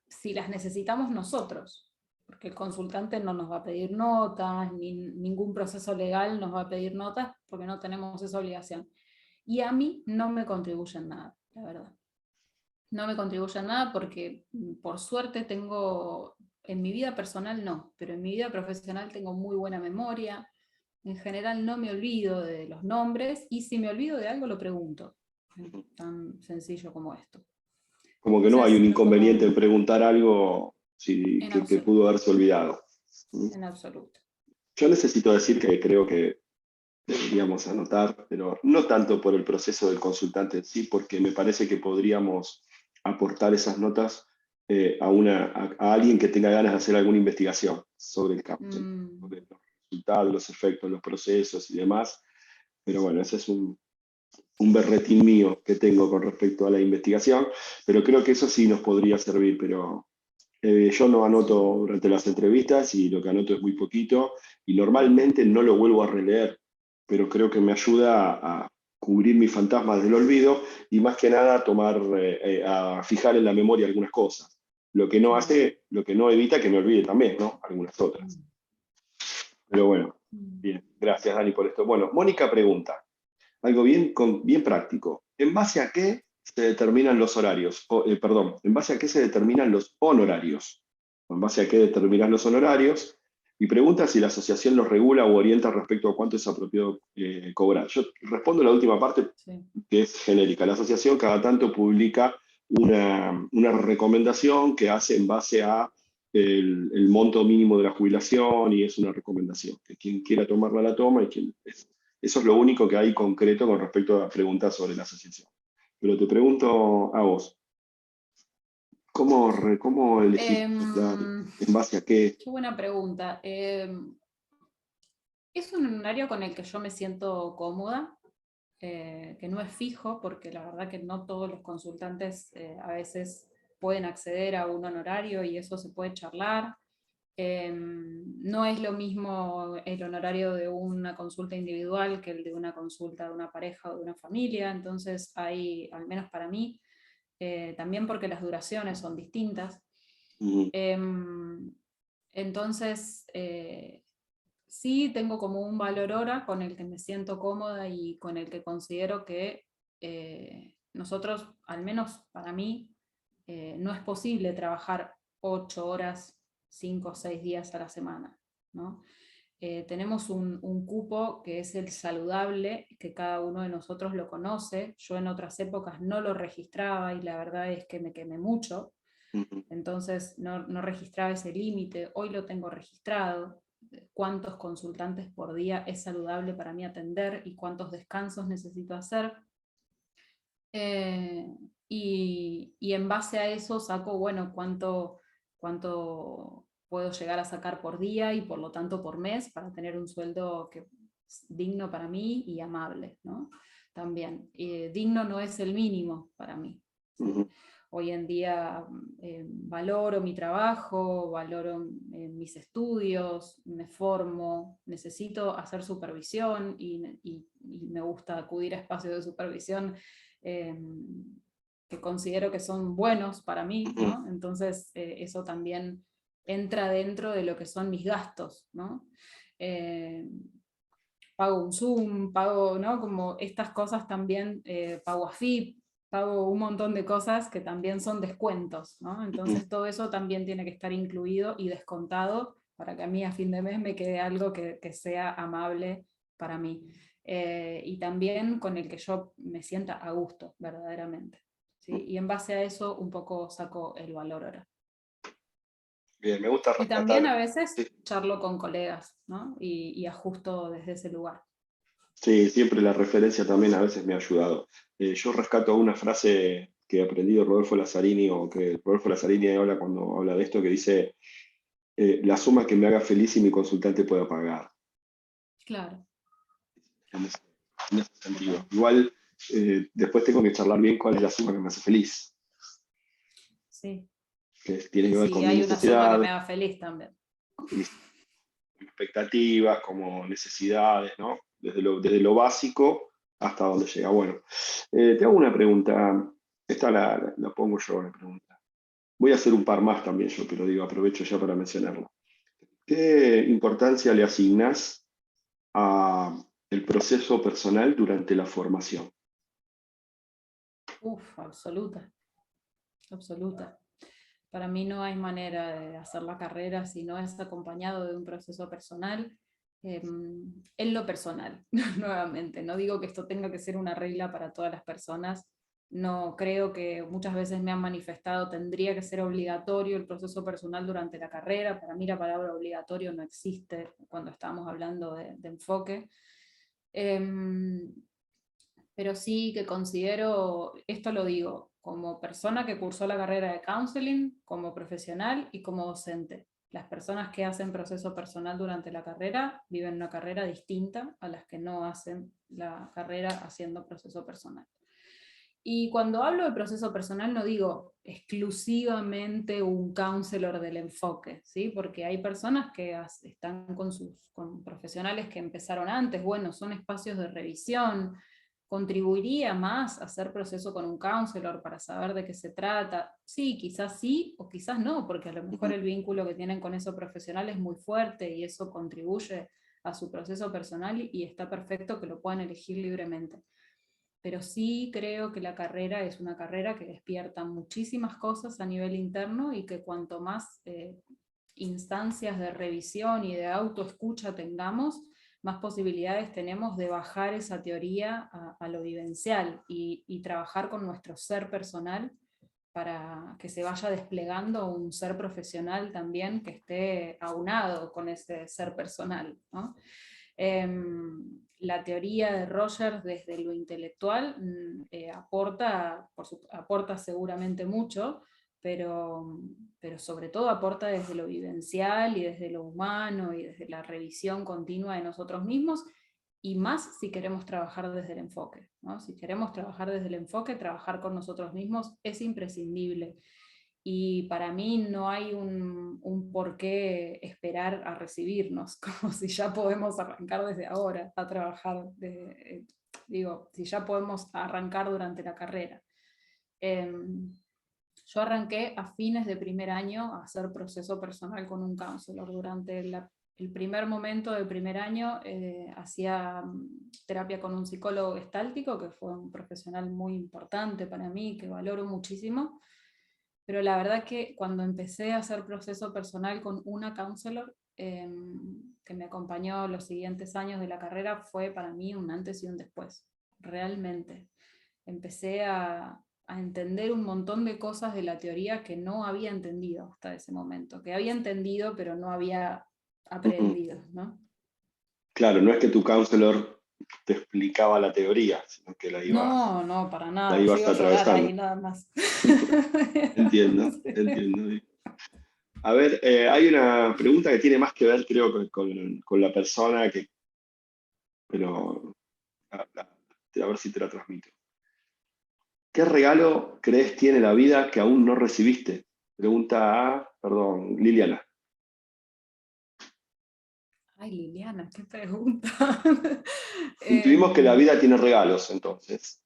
si las necesitamos nosotros, porque el consultante no nos va a pedir notas, ni ningún proceso legal nos va a pedir notas, porque no tenemos esa obligación. Y a mí no me contribuyen nada, la verdad. No me contribuyen nada porque, por suerte, tengo, en mi vida personal no, pero en mi vida profesional tengo muy buena memoria. En general no me olvido de los nombres, y si me olvido de algo lo pregunto. Tan sencillo como esto. Como que no hay Entonces, un inconveniente en preguntar algo en que absoluto. pudo haberse olvidado. En absoluto. Yo necesito decir que creo que deberíamos anotar, pero no tanto por el proceso del consultante en sí, porque me parece que podríamos aportar esas notas a alguien que tenga ganas de hacer alguna investigación sobre el campo, sobre los resultados, los efectos, los procesos y demás. Pero bueno, ese es un berretín mío que tengo con respecto a la investigación, pero creo que eso sí nos podría servir, pero yo no anoto durante las entrevistas, y lo que anoto es muy poquito, y normalmente no lo vuelvo a releer, pero creo que me ayuda a cubrir mis fantasmas del olvido, y más que nada a fijar en la memoria algunas cosas. Lo que no hace, lo que no evita que me olvide también, ¿no? Algunas otras. Pero bueno, bien, gracias Dani por esto. Bueno, Mónica pregunta, algo bien práctico. ¿En base a qué se determinan los horarios? Perdón, ¿en base a qué se determinan los honorarios? ¿En base a qué determinan los honorarios? Y pregunta si la asociación los regula o orienta respecto a cuánto es apropiado cobrar. Yo respondo la última parte, que es genérica. La asociación cada tanto publica una recomendación que hace en base a el monto mínimo de la jubilación y es una recomendación, que quien quiera tomarla la toma eso es lo único que hay concreto con respecto a preguntas sobre la asociación. Pero te pregunto a vos, ¿cómo elegís dar? ¿En base a qué? Qué buena pregunta. Es un horario con el que yo me siento cómoda, que no es fijo, porque la verdad que no todos los consultantes a veces pueden acceder a un honorario y eso se puede charlar. No es lo mismo el honorario de una consulta individual que el de una consulta de una pareja o de una familia, entonces hay, al menos para mí, también porque las duraciones son distintas. Ujú, Entonces, sí tengo como un valor hora con el que me siento cómoda y con el que considero que nosotros, al menos para mí, no es posible trabajar 8 horas, 5 o 6 días a la semana, ¿no? Tenemos un cupo que es el saludable, que cada uno de nosotros lo conoce. Yo en otras épocas no lo registraba y la verdad es que me quemé mucho, ujú, entonces no registraba ese límite. Hoy lo tengo registrado, cuántos consultantes por día es saludable para mí atender y cuántos descansos necesito hacer. Eh, y en base a eso saco, bueno, cuánto puedo llegar a sacar por día y por lo tanto por mes para tener un sueldo que es digno para mí y amable, ¿no? También, digno no es el mínimo para mí, ¿sí? ujú, Hoy en día valoro mi trabajo, valoro mis estudios, me formo, necesito hacer supervisión y me gusta acudir a espacios de supervisión eh, que considero que son buenos para mí, ujú, ¿no? Entonces eso también entra dentro de lo que son mis gastos, ¿no? Eh, pago un Zoom, pago, ¿no? Como estas cosas también, pago AFIP, pago un montón de cosas que también son descuentos, ¿no? ujú. Entonces todo eso también tiene que estar incluido y descontado para que a mí a fin de mes me quede algo que sea amable para mí. Y también con el que yo me sienta a gusto, verdaderamente. ¿Sí? Y en base a eso un poco saco el valor ahora. Bien, me gusta Y también rescatar. a veces Sí, charlo con colegas, ¿no? Y ajusto desde ese lugar. sí, siempre la referencia también a veces me ha ayudado. Yo rescato una frase que aprendí de Rodolfo Lazzarini, o que Rodolfo Lazzarini habla cuando habla de esto, que dice, la suma que me haga feliz y mi consultante pueda pagar. Claro, En ese, en ese sentido. total. Igual, después tengo que charlar bien cuál es la suma que me hace feliz, Sí. que tiene Y que ver sí, con mis hay una suma que me necesidades, haga feliz también. mis expectativas, como necesidades, ¿no? Desde lo básico hasta donde llega. Bueno, te hago una pregunta. Esta la pongo yo, la pregunta. Voy a hacer un par más también yo, pero digo, aprovecho ya para mencionarlo. ¿Qué importancia le asignás a el proceso personal durante la formación? Uf, absoluta, absoluta. Para mí no hay manera de hacer la carrera si no es acompañado de un proceso personal. En lo personal, nuevamente, no digo que esto tenga que ser una regla para todas las personas, no creo que muchas veces me han manifestado tendría que ser obligatorio el proceso personal durante la carrera. Para mí la palabra obligatorio no existe cuando estamos hablando de enfoque. Em, pero sí que considero, esto lo digo, como persona que cursó la carrera de counseling, como profesional y como docente. Las personas que hacen proceso personal durante la carrera viven una carrera distinta a las que no hacen la carrera haciendo proceso personal. Y cuando hablo de proceso personal no digo exclusivamente un counselor del enfoque, ¿sí? Porque hay personas que están con profesionales que empezaron antes, bueno, son espacios de revisión. ¿Contribuiría más a hacer proceso con un counselor para saber de qué se trata? Sí o quizás no, porque a lo mejor Ujú, el vínculo que tienen con ese profesional es muy fuerte y eso contribuye a su proceso personal y está perfecto que lo puedan elegir libremente. Pero sí creo que la carrera es una carrera que despierta muchísimas cosas a nivel interno y que cuanto más instancias de revisión y de autoescucha tengamos, más posibilidades tenemos de bajar esa teoría a lo vivencial y trabajar con nuestro ser personal para que se vaya desplegando un ser profesional también que esté aunado con ese ser personal, ¿no? La teoría de Rogers desde lo intelectual aporta seguramente mucho, pero sobre todo aporta desde lo vivencial y desde lo humano y desde la revisión continua de nosotros mismos, y más si queremos trabajar desde el enfoque, ¿no? Si queremos trabajar desde el enfoque, trabajar con nosotros mismos es imprescindible. Y para mí no hay un por qué esperar a recibirnos, como si ya podemos arrancar desde ahora a trabajar, si ya podemos arrancar durante la carrera. Yo arranqué a fines de primer año a hacer proceso personal con un counselor. Durante el primer momento del primer año hacía terapia con un psicólogo gestáltico, que fue un profesional muy importante para mí, que valoro muchísimo. Pero la verdad que cuando empecé a hacer proceso personal con una counselor que me acompañó los siguientes años de la carrera, fue para mí un antes y un después. Realmente. Empecé a entender un montón de cosas de la teoría que no había entendido hasta ese momento, que había entendido pero no había aprendido, ¿no? Claro, no es que tu counselor te explicaba la teoría, sino que No, no, para la nada, yo ibas iba a llorar atravesando. ahí nada más. Entiendo, entiendo. A ver, hay una pregunta que tiene más que ver, creo, con la persona, pero a ver si te la transmito. ¿Qué regalo crees tiene la vida que aún no recibiste? Pregunta perdón, Liliana. Ay, Liliana, qué pregunta. Intuimos que la vida tiene regalos, entonces.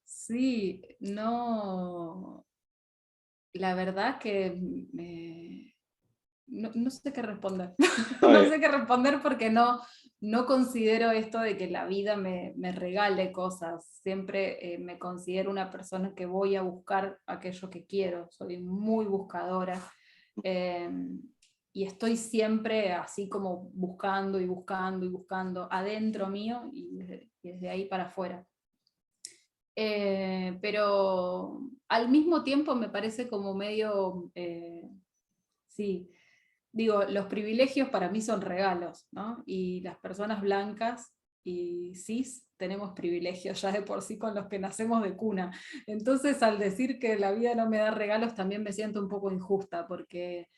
Sí, no, la verdad que no sé qué responder. A No ver, sé qué responder porque no considero esto de que la vida me regale cosas. Siempre me considero una persona que voy a buscar aquello que quiero. Soy muy buscadora. eh, y estoy siempre así como buscando y buscando y buscando adentro mío y desde ahí para afuera. Pero al mismo tiempo me parece como medio, sí, digo, los privilegios para mí son regalos, ¿no? Y las personas blancas y cis tenemos privilegios ya de por sí con los que nacemos de cuna. Entonces, al decir que la vida no me da regalos, también me siento un poco injusta, porque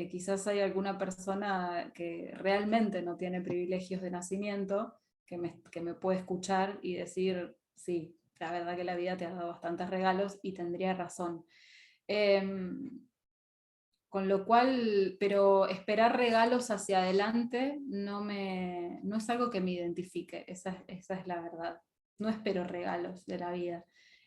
quizás hay alguna persona que realmente no tiene privilegios de nacimiento, que me puede escuchar y decir, sí, la verdad que la vida te ha dado bastantes regalos y tendría razón. Con lo cual, pero esperar regalos hacia adelante no es algo que me identifique, esa es la verdad. No espero regalos de la vida.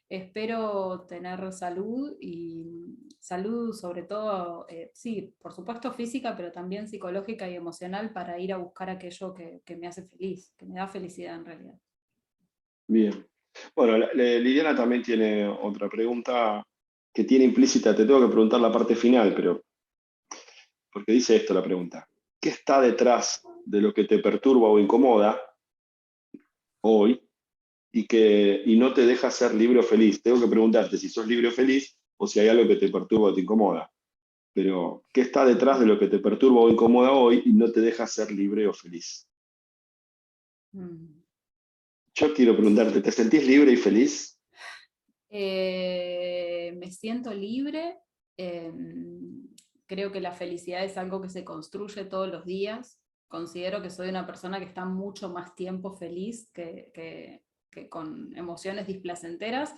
Espero tener salud y salud sobre todo, sí, por supuesto física, pero también psicológica y emocional para ir a buscar aquello que me hace feliz, que me da felicidad en realidad. bien. Bueno, Liliana también tiene otra pregunta que tiene implícita, te tengo que preguntar la parte final, pero porque dice esto la pregunta. ¿Qué está detrás de lo que te perturba o incomoda hoy y no te deja ser libre o feliz? Tengo que preguntarte si sos libre o feliz o si hay algo que te perturba o te incomoda. Pero, ¿qué está detrás de lo que te perturba o incomoda hoy y no te deja ser libre o feliz? Mm. Yo quiero preguntarte, ¿te sentís libre y feliz? Me siento libre. eh, Creo que la felicidad es algo que se construye todos los días. Considero que soy una persona que está mucho más tiempo feliz que con emociones displacenteras,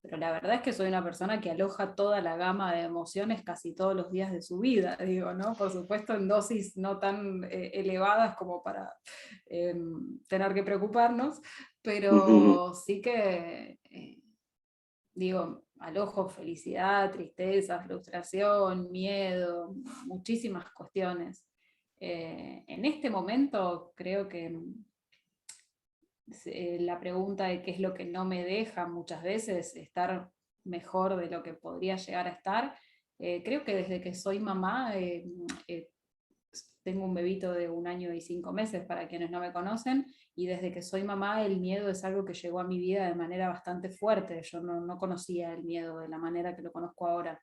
pero la verdad es que soy una persona que aloja toda la gama de emociones casi todos los días de su vida, digo, ¿no? Por supuesto en dosis no tan elevadas como para tener que preocuparnos, pero sí que digo, alojo felicidad, tristeza, frustración, miedo, muchísimas cuestiones. En este momento creo que la pregunta de qué es lo que no me deja muchas veces estar mejor de lo que podría llegar a estar, creo que desde que soy mamá tengo un bebito de 1 año y 5 meses, para quienes no me conocen, y desde que soy mamá el miedo es algo que llegó a mi vida de manera bastante fuerte. Yo no conocía el miedo de la manera que lo conozco ahora.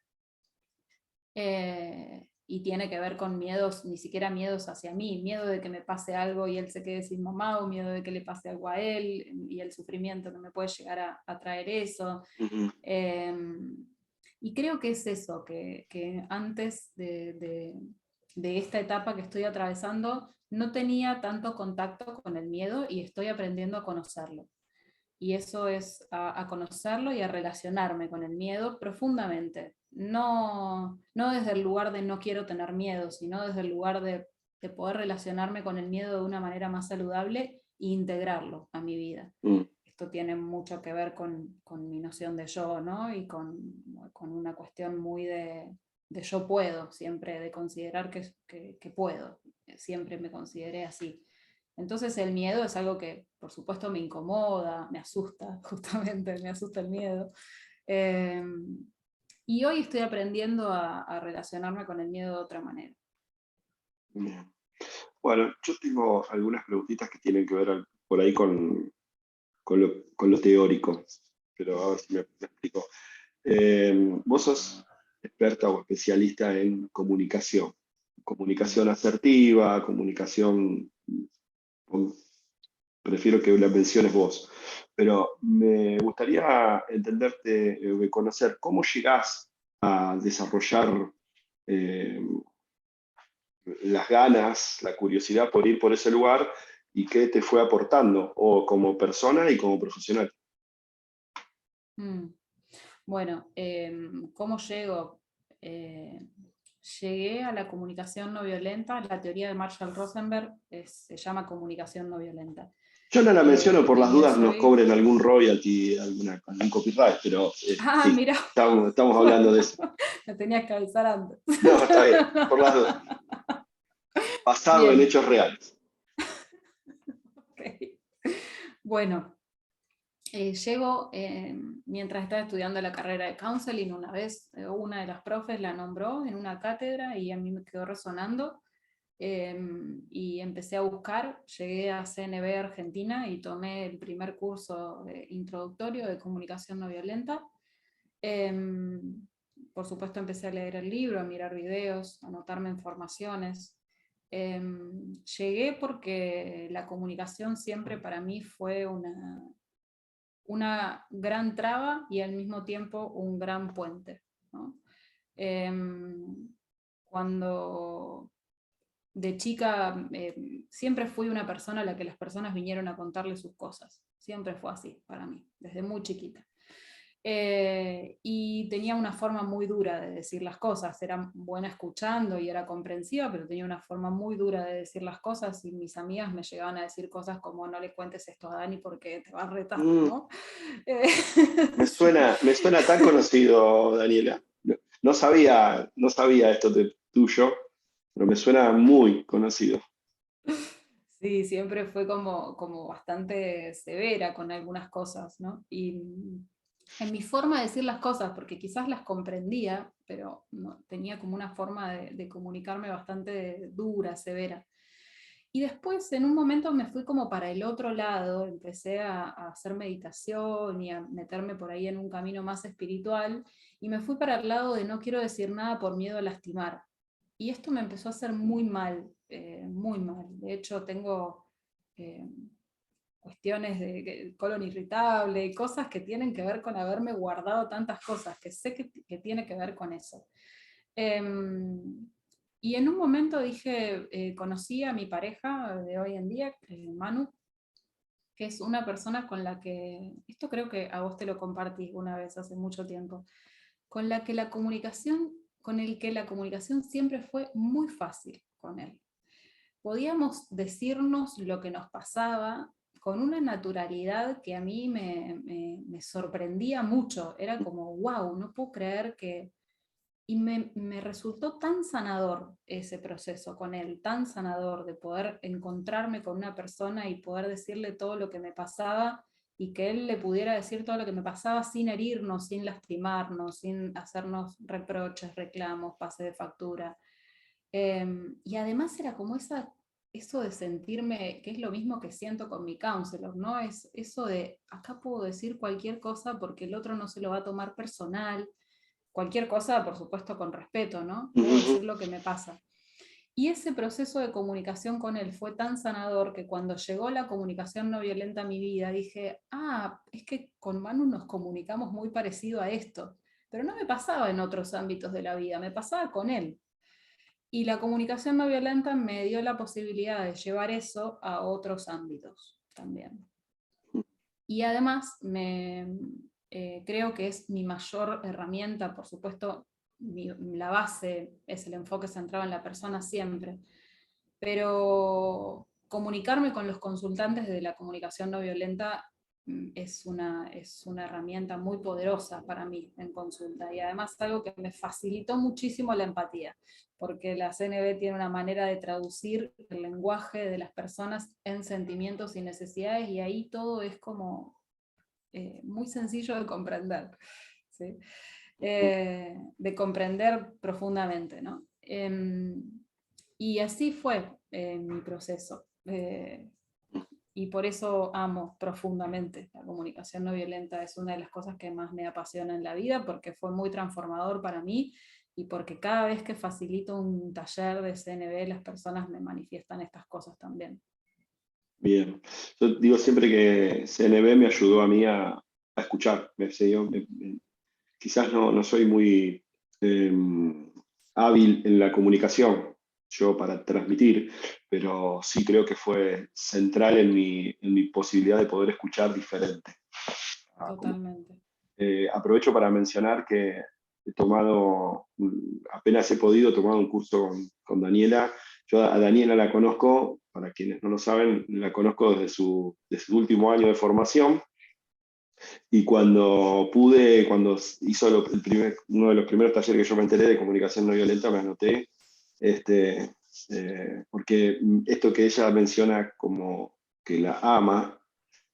Y tiene que ver con miedos, ni siquiera miedos hacia mí, miedo de que me pase algo y él se quede sin mamá, o miedo de que le pase algo a él, y el sufrimiento que me puede llegar a traer eso. Ujú. Y creo que es eso, que antes de esta etapa que estoy atravesando, no tenía tanto contacto con el miedo y estoy aprendiendo a conocerlo. Y eso es a conocerlo y a relacionarme con el miedo profundamente. No desde el lugar de no quiero tener miedo, sino desde el lugar de poder relacionarme con el miedo de una manera más saludable e integrarlo a mi vida. Mm. Esto tiene mucho que ver con mi noción de yo, ¿no? Y con una cuestión muy de yo puedo, siempre, de considerar que puedo. Siempre me consideré así. Entonces el miedo es algo que, por supuesto, me incomoda, me asusta, justamente, me asusta el miedo. Eh, y hoy estoy aprendiendo a relacionarme con el miedo de otra manera. Bien. Bueno, yo tengo algunas preguntitas que tienen que ver por ahí con lo teórico, pero a ver si me explico. Vos sos experta o especialista en comunicación, comunicación asertiva, comunicación, con- prefiero que la menciones vos, pero me gustaría entenderte, conocer cómo llegás a desarrollar eh, las ganas, la curiosidad por ir por ese lugar y qué te fue aportando, o como persona y como profesional. Mm. Bueno, ¿cómo llego? Eh, Llegué a la comunicación no violenta. La teoría de Marshall Rosenberg se llama comunicación no violenta. Yo no la menciono por las Y dudas, es nos hoy... cobren algún royalty, algún copyright, pero Ah, sí, mira, estamos hablando de bueno, eso. me tenías que avisar antes. No, está bien, por las dudas. Basado en Bien, hechos reales. ok. Bueno, llego, mientras estaba estudiando la carrera de counseling, una vez una de las profes la nombró en una cátedra y a mí me quedó resonando, y empecé a buscar. Llegué a CNB Argentina y tomé el primer curso introductorio de comunicación no violenta. Em, por supuesto empecé a leer el libro, a mirar videos, a anotarme informaciones. Llegué porque la comunicación siempre para mí fue una gran traba y al mismo tiempo un gran puente, ¿no? Cuando de chica siempre fui una persona a la que las personas vinieron a contarle sus cosas. Siempre fue así para mí, desde muy chiquita. Y tenía una forma muy dura de decir las cosas. Era buena escuchando y era comprensiva, pero tenía una forma muy dura de decir las cosas, y mis amigas me llegaban a decir cosas como: no le cuentes esto a Dani porque te va a retar, Mm, ¿no? Eh, me suena tan conocido, Daniela. No, no sabía esto de tuyo, pero me suena muy conocido. Sí, siempre fue como bastante severa con algunas cosas, ¿no? Y en mi forma de decir las cosas, porque quizás las comprendía, pero no, tenía como una forma de comunicarme bastante dura, severa. Y después, en un momento, me fui como para el otro lado, empecé a hacer meditación y a meterme por ahí en un camino más espiritual, y me fui para el lado de no quiero decir nada por miedo a lastimar. Y esto me empezó a hacer muy mal, muy mal. De hecho, tengo eh, cuestiones de colon irritable y cosas que tienen que ver con haberme guardado tantas cosas, que sé que tiene que ver con eso. Y en un momento dije, conocí a mi pareja de hoy en día, Manu, que es una persona con la que, esto creo que a vos te lo compartí una vez hace mucho tiempo, con la que la comunicación, con el que la comunicación siempre fue muy fácil con él. Podíamos decirnos lo que nos pasaba con una naturalidad que a mí me sorprendía mucho. Era como, wow, no puedo creer que... Y me resultó tan sanador ese proceso con él, tan sanador de poder encontrarme con una persona y poder decirle todo lo que me pasaba, y que él le pudiera decir todo lo que me pasaba sin herirnos, sin lastimarnos, sin hacernos reproches, reclamos, pase de factura. Y además era como eso de sentirme, que es lo mismo que siento con mi counselor, ¿no? Es eso de, acá puedo decir cualquier cosa porque el otro no se lo va a tomar personal, cualquier cosa, por supuesto, con respeto, ¿no? Puedo decir lo que me pasa. Y ese proceso de comunicación con él fue tan sanador que cuando llegó la comunicación no violenta a mi vida, dije, es que con Manu nos comunicamos muy parecido a esto, pero no me pasaba en otros ámbitos de la vida, me pasaba con él. Y la comunicación no violenta me dio la posibilidad de llevar eso a otros ámbitos también. Y además creo que es mi mayor herramienta, por supuesto, la base es el enfoque centrado en la persona siempre, pero comunicarme con los consultantes de la comunicación no violenta es una herramienta muy poderosa para mí en consulta, y además algo que me facilitó muchísimo la empatía, porque la CNV tiene una manera de traducir el lenguaje de las personas en sentimientos y necesidades, y ahí todo es como muy sencillo de comprender, ¿sí? De comprender profundamente, ¿no? Y así fue mi proceso. Y por eso amo profundamente la comunicación no violenta. Es una de las cosas que más me apasiona en la vida, porque fue muy transformador para mí, y porque cada vez que facilito un taller de CNV, las personas me manifiestan estas cosas también. Bien. Yo digo siempre que CNB me ayudó a mí a escuchar. Quizás no soy muy eh, hábil en la comunicación, yo para transmitir, pero sí creo que fue central en mi posibilidad de poder escuchar diferente. Totalmente. Aprovecho para mencionar que he tomado, apenas he podido, tomar un curso con Daniela. Yo a Daniela la conozco, para quienes no lo saben, la conozco desde su último año de formación, y cuando pude, cuando hizo uno de los primeros talleres que yo me enteré de comunicación no violenta, me anoté, porque esto que ella menciona como que la ama,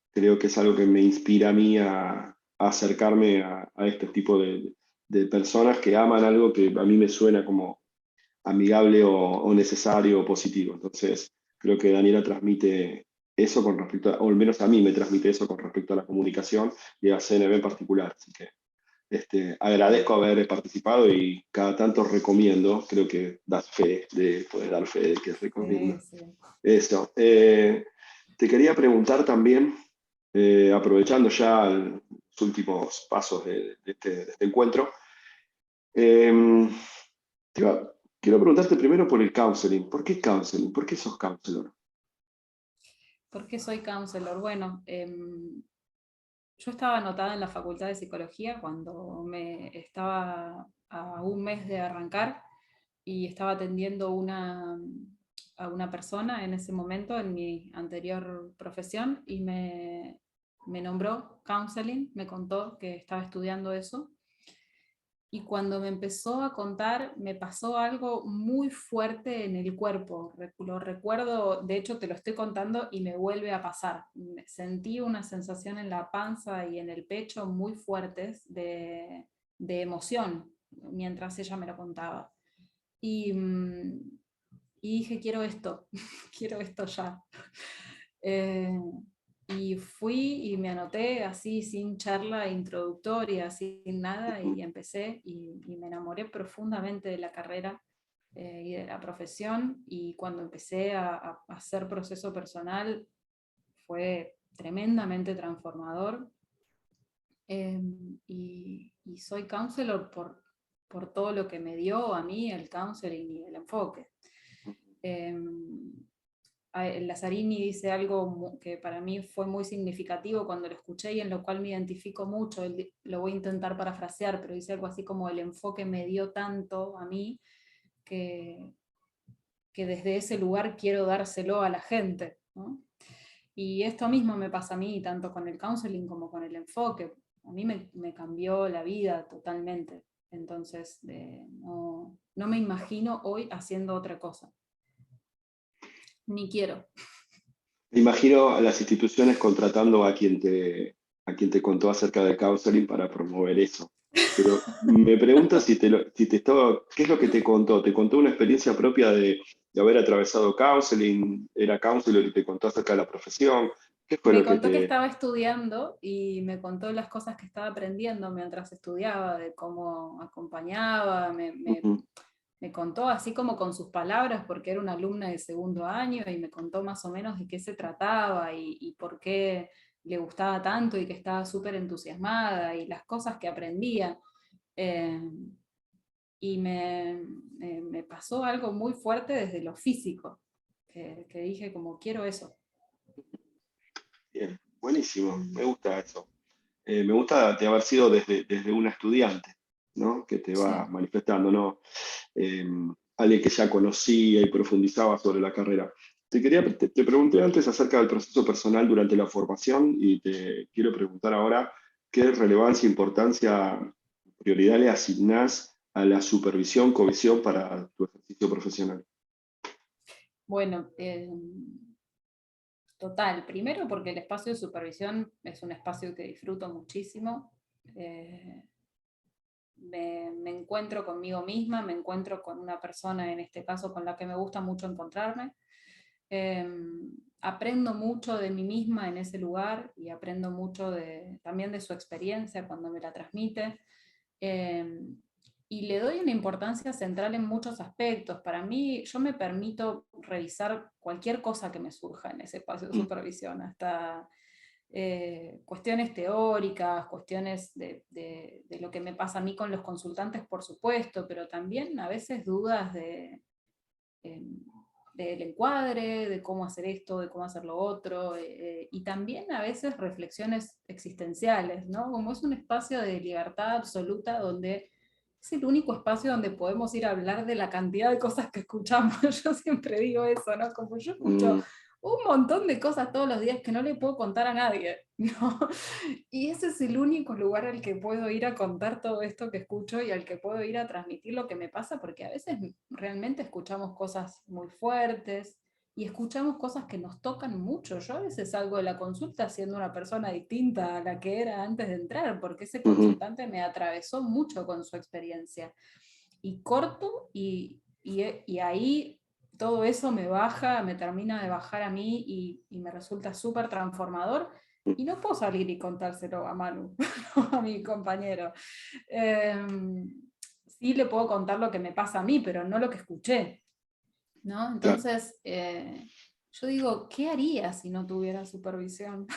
creo que es algo que me inspira a mí a acercarme a este tipo de personas que aman algo que a mí me suena como amigable o necesario o positivo. Entonces, creo que Daniela transmite eso con respecto o al menos a mí me transmite eso con respecto a la comunicación y a CNB en particular. Así que agradezco haber participado y cada tanto recomiendo, creo que das fe de poder dar fe de que recomiendo. Sí, sí. Eso. Te quería preguntar también, aprovechando ya los últimos pasos de este encuentro, eh, quiero preguntarte primero por el counseling. ¿Por qué counseling? ¿Por qué sos counselor? ¿Por qué soy counselor? Bueno, yo estaba anotada en la Facultad de Psicología cuando me estaba a un mes de arrancar, y estaba atendiendo a una persona en ese momento en mi anterior profesión, y me nombró counseling, me contó que estaba estudiando eso. Y cuando me empezó a contar, me pasó algo muy fuerte en el cuerpo. Lo recuerdo, de hecho te lo estoy contando y me vuelve a pasar. Sentí una sensación en la panza y en el pecho muy fuertes de emoción mientras ella me lo contaba. Y, y dije, quiero esto, quiero esto ya. Eh, y fui y me anoté así sin charla introductoria, sin nada, y empecé y me enamoré profundamente de la carrera y de la profesión, y cuando empecé a hacer proceso personal fue tremendamente transformador. Y soy counselor por todo lo que me dio a mí el counseling y el enfoque. Lazzarini dice algo que para mí fue muy significativo cuando lo escuché y en lo cual me identifico mucho. Lo voy a intentar parafrasear, pero dice algo así como: el enfoque me dio tanto a mí que, que desde ese lugar quiero dárselo a la gente, ¿no? Y esto mismo me pasa a mí, tanto con el counseling como con el enfoque. A mí me cambió la vida totalmente. Entonces, no me imagino hoy haciendo otra cosa. Ni quiero. Me imagino a las instituciones contratando a quien te contó acerca del counseling para promover eso. pero me pregunto ¿qué es lo que te contó? ¿Te contó una experiencia propia de haber atravesado counseling? ¿Era counselor y te contó acerca de la profesión? ¿Qué fue Me lo que contó que te...? estaba estudiando y me contó las cosas que estaba aprendiendo mientras estudiaba, de cómo acompañaba, Ujú, me contó así como con sus palabras, porque era una alumna de segundo año, y me contó más o menos de qué se trataba y por qué le gustaba tanto y que estaba súper entusiasmada y las cosas que aprendía. Eh, y me pasó algo muy fuerte desde lo físico, que dije como quiero eso. bien, buenísimo, me Mm, gusta eso. Me gusta de haber sido desde una estudiante, ¿no? Que te va sí. manifestando, ¿no? Eh, alguien que ya conocía y profundizaba sobre la carrera. Te pregunté antes acerca del proceso personal durante la formación y te quiero preguntar ahora qué relevancia, importancia, prioridad le asignás a la supervisión, covisión para tu ejercicio profesional. Bueno, total, primero porque el espacio de supervisión es un espacio que disfruto muchísimo. Eh, me encuentro conmigo misma, me encuentro con una persona, en este caso, con la que me gusta mucho encontrarme. Eh, Aprendo mucho de mí misma en ese lugar y aprendo mucho también de su experiencia cuando me la transmite. Eh, y le doy una importancia central en muchos aspectos. Para mí, yo me permito revisar cualquier cosa que me surja en ese espacio de Mm, supervisión, hasta cuestiones teóricas, cuestiones de lo que me pasa a mí con los consultantes, por supuesto, pero también a veces dudas eh, del encuadre, de cómo hacer esto, de cómo hacer lo otro, y también a veces reflexiones existenciales, ¿no? Como es un espacio de libertad absoluta donde es el único espacio donde podemos ir a hablar de la cantidad de cosas que escuchamos. Yo siempre digo eso, ¿no? Como yo escucho mm, un montón de cosas todos los días que no le puedo contar a nadie, ¿no? Y ese es el único lugar al que puedo ir a contar todo esto que escucho y al que puedo ir a transmitir lo que me pasa, porque a veces realmente escuchamos cosas muy fuertes y escuchamos cosas que nos tocan mucho. Yo a veces salgo de la consulta siendo una persona distinta a la que era antes de entrar, porque ese ujú, consultante me atravesó mucho con su experiencia. Y corto y ahí todo eso me baja, me termina de bajar a mí y me resulta súper transformador. mm, Y no puedo salir y contárselo a Manu, a mi compañero. Eh, sí le puedo contar lo que me pasa a mí, pero no lo que escuché, ¿no? claro, Entonces, yo digo, ¿qué haría si no tuviera supervisión?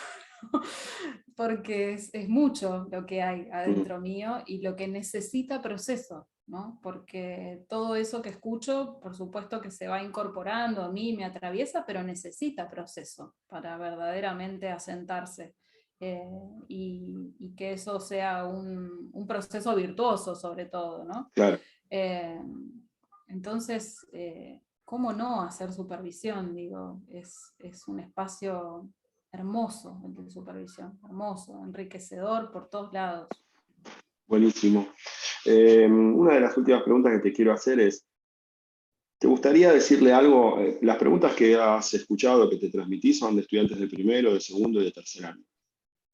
Porque es mucho lo que hay mm, adentro mío y lo que necesita proceso, ¿no? Porque todo eso que escucho, por supuesto que se va incorporando a mí, me atraviesa, pero necesita proceso para verdaderamente asentarse. eh, y que eso sea un proceso virtuoso sobre todo, ¿no? claro. Eh, entonces, ¿cómo no hacer supervisión? Digo, es un espacio hermoso el de supervisión, hermoso, enriquecedor por todos lados. Buenísimo. Una de las últimas preguntas que te quiero hacer es, ¿te gustaría decirle algo? Las preguntas que has escuchado, que te transmití, son de estudiantes de primero, de segundo y de tercer año.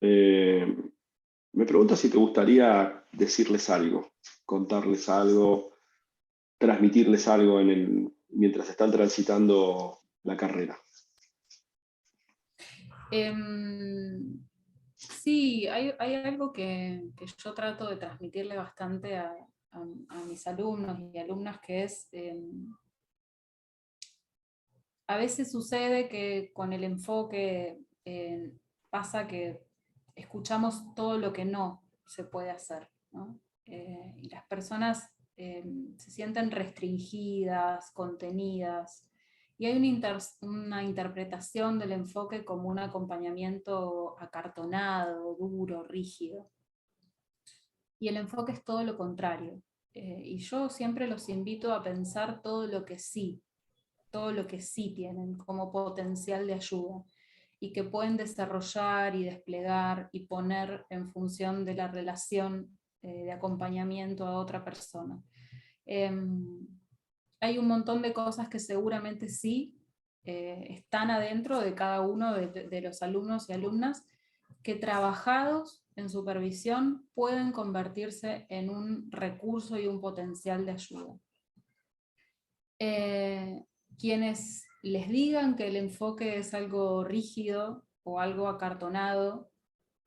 Eh, Me pregunto si te gustaría decirles algo, contarles algo, transmitirles algo mientras están transitando la carrera. Sí, hay algo que yo trato de transmitirle bastante a mis alumnos y alumnas, que es, a veces sucede que con el enfoque pasa que escuchamos todo lo que no se puede hacer, ¿no? Y las personas se sienten restringidas, contenidas, y hay una interpretación del enfoque como un acompañamiento acartonado, duro, rígido. Y el enfoque es todo lo contrario. Y yo siempre los invito a pensar todo lo que sí tienen como potencial de ayuda y que pueden desarrollar y desplegar y poner en función de la relación de acompañamiento a otra persona. Eh, Hay un montón de cosas que seguramente sí están adentro de cada uno de los alumnos y alumnas, que trabajados en supervisión pueden convertirse en un recurso y un potencial de ayuda. Quienes les digan que el enfoque es algo rígido o algo acartonado,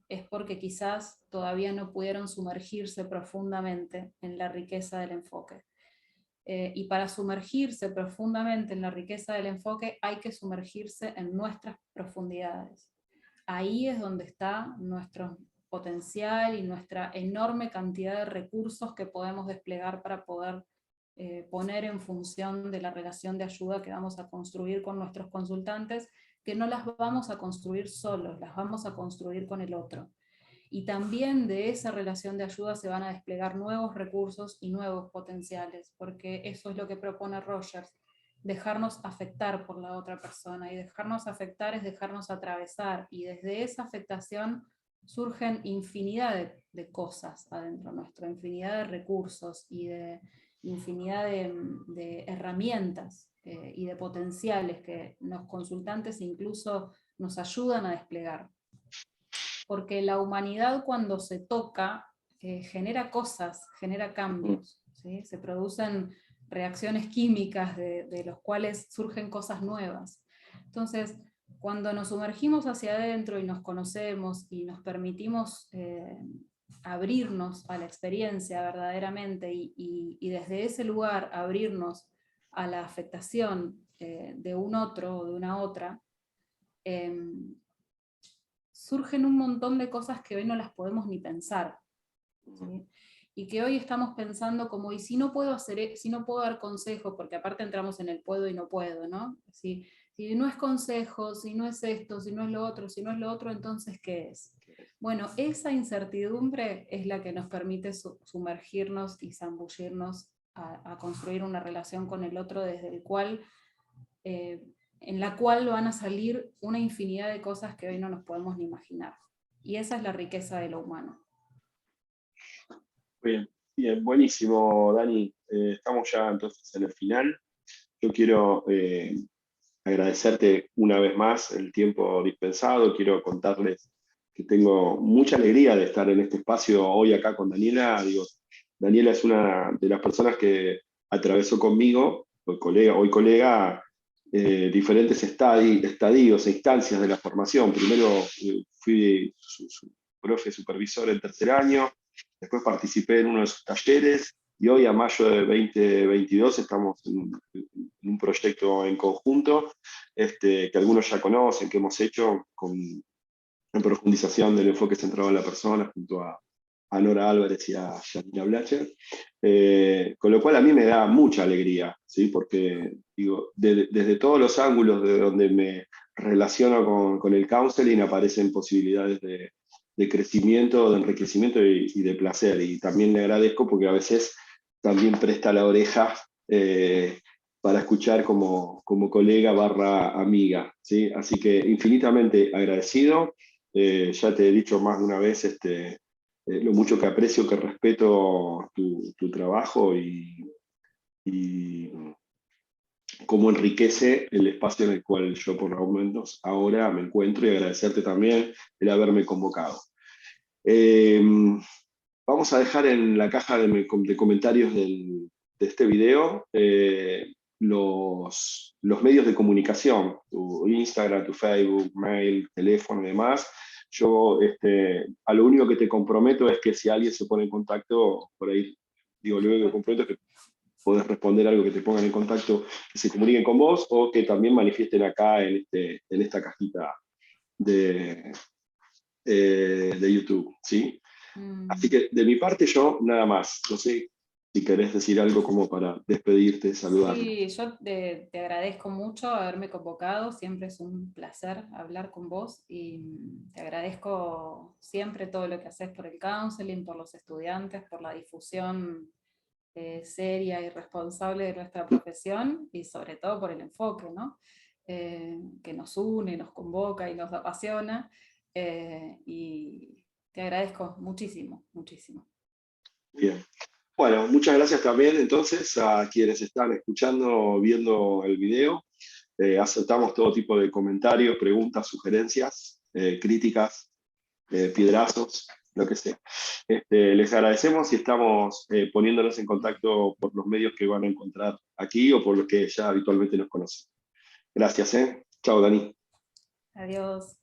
es porque quizás todavía no pudieron sumergirse profundamente en la riqueza del enfoque. Y para sumergirse profundamente en la riqueza del enfoque hay que sumergirse en nuestras profundidades. Ahí es donde está nuestro potencial y nuestra enorme cantidad de recursos que podemos desplegar para poder poner en función de la relación de ayuda que vamos a construir con nuestros consultantes, que no las vamos a construir solos, las vamos a construir con el otro. Y también de esa relación de ayuda se van a desplegar nuevos recursos y nuevos potenciales, porque eso es lo que propone Rogers, dejarnos afectar por la otra persona, y dejarnos afectar es dejarnos atravesar, y desde esa afectación surgen infinidad de cosas adentro nuestro, infinidad de recursos y de infinidad de herramientas y de potenciales que los consultantes incluso nos ayudan a desplegar. Porque la humanidad cuando se toca genera cosas, genera cambios, ¿sí? Se producen reacciones químicas de los cuales surgen cosas nuevas. Entonces, cuando nos sumergimos hacia adentro y nos conocemos y nos permitimos abrirnos a la experiencia verdaderamente y desde ese lugar abrirnos a la afectación de un otro o de una otra, surgen un montón de cosas que hoy no las podemos ni pensar, ¿sí? Y que hoy estamos pensando como, ¿y si no puedo hacer, si no puedo dar consejo? Porque aparte entramos en el puedo y no puedo, ¿no? Si no es consejo, si no es esto, si no es lo otro, si no es lo otro, entonces ¿qué es? Bueno, esa incertidumbre es la que nos permite sumergirnos y zambullirnos a construir una relación con el otro desde el cual... en la cual van a salir una infinidad de cosas que hoy no nos podemos ni imaginar. Y esa es la riqueza de lo humano. Bien, bien, buenísimo, Dani. Estamos ya entonces en el final. Yo quiero agradecerte una vez más el tiempo dispensado. Quiero contarles que tengo mucha alegría de estar en este espacio hoy acá con Daniela. Digo, Daniela es una de las personas que atravesó conmigo, hoy colega, diferentes estadios e instancias de la formación. Primero fui su profe supervisor en tercer año, después participé en uno de sus talleres, y hoy a mayo de 2022 estamos en un proyecto en conjunto, que algunos ya conocen, que hemos hecho en profundización del enfoque centrado en la persona, junto a Nora Álvarez y a Janina Blacher, con lo cual a mí me da mucha alegría, ¿sí? Porque digo, desde todos los ángulos de donde me relaciono con el counseling aparecen posibilidades de crecimiento, de enriquecimiento y de placer, y también le agradezco porque a veces también presta la oreja para escuchar como colega / amiga, ¿sí? Así que infinitamente agradecido. Ya te he dicho más de una vez lo mucho que aprecio, que respeto tu trabajo y cómo enriquece el espacio en el cual yo por lo menos ahora me encuentro, y agradecerte también el haberme convocado. Vamos a dejar en la caja de comentarios de este video los medios de comunicación, tu Instagram, tu Facebook, mail, teléfono y demás. Yo a lo único que te comprometo es que si alguien se pone en contacto, por ahí, digo, lo único que comprometo es que podés responder algo que te pongan en contacto, que se comuniquen con vos o que también manifiesten acá en esta cajita de YouTube, ¿sí? Así que de mi parte yo nada más. No sé si querés decir algo como para despedirte, saludar. Sí, yo te agradezco mucho haberme convocado, siempre es un placer hablar con vos y te agradezco siempre todo lo que haces por el counseling, por los estudiantes, por la difusión seria y responsable de nuestra profesión y sobre todo por el enfoque, ¿no? Que nos une, nos convoca y nos apasiona, y te agradezco muchísimo, muchísimo. Bien. Bueno, muchas gracias también entonces a quienes están escuchando, viendo el video. Aceptamos todo tipo de comentarios, preguntas, sugerencias, críticas, piedrazos. lo que sea. Les agradecemos y estamos poniéndonos en contacto por los medios que van a encontrar aquí o por los que ya habitualmente nos conocen. Gracias, ¿eh? Chao, Dani. Adiós.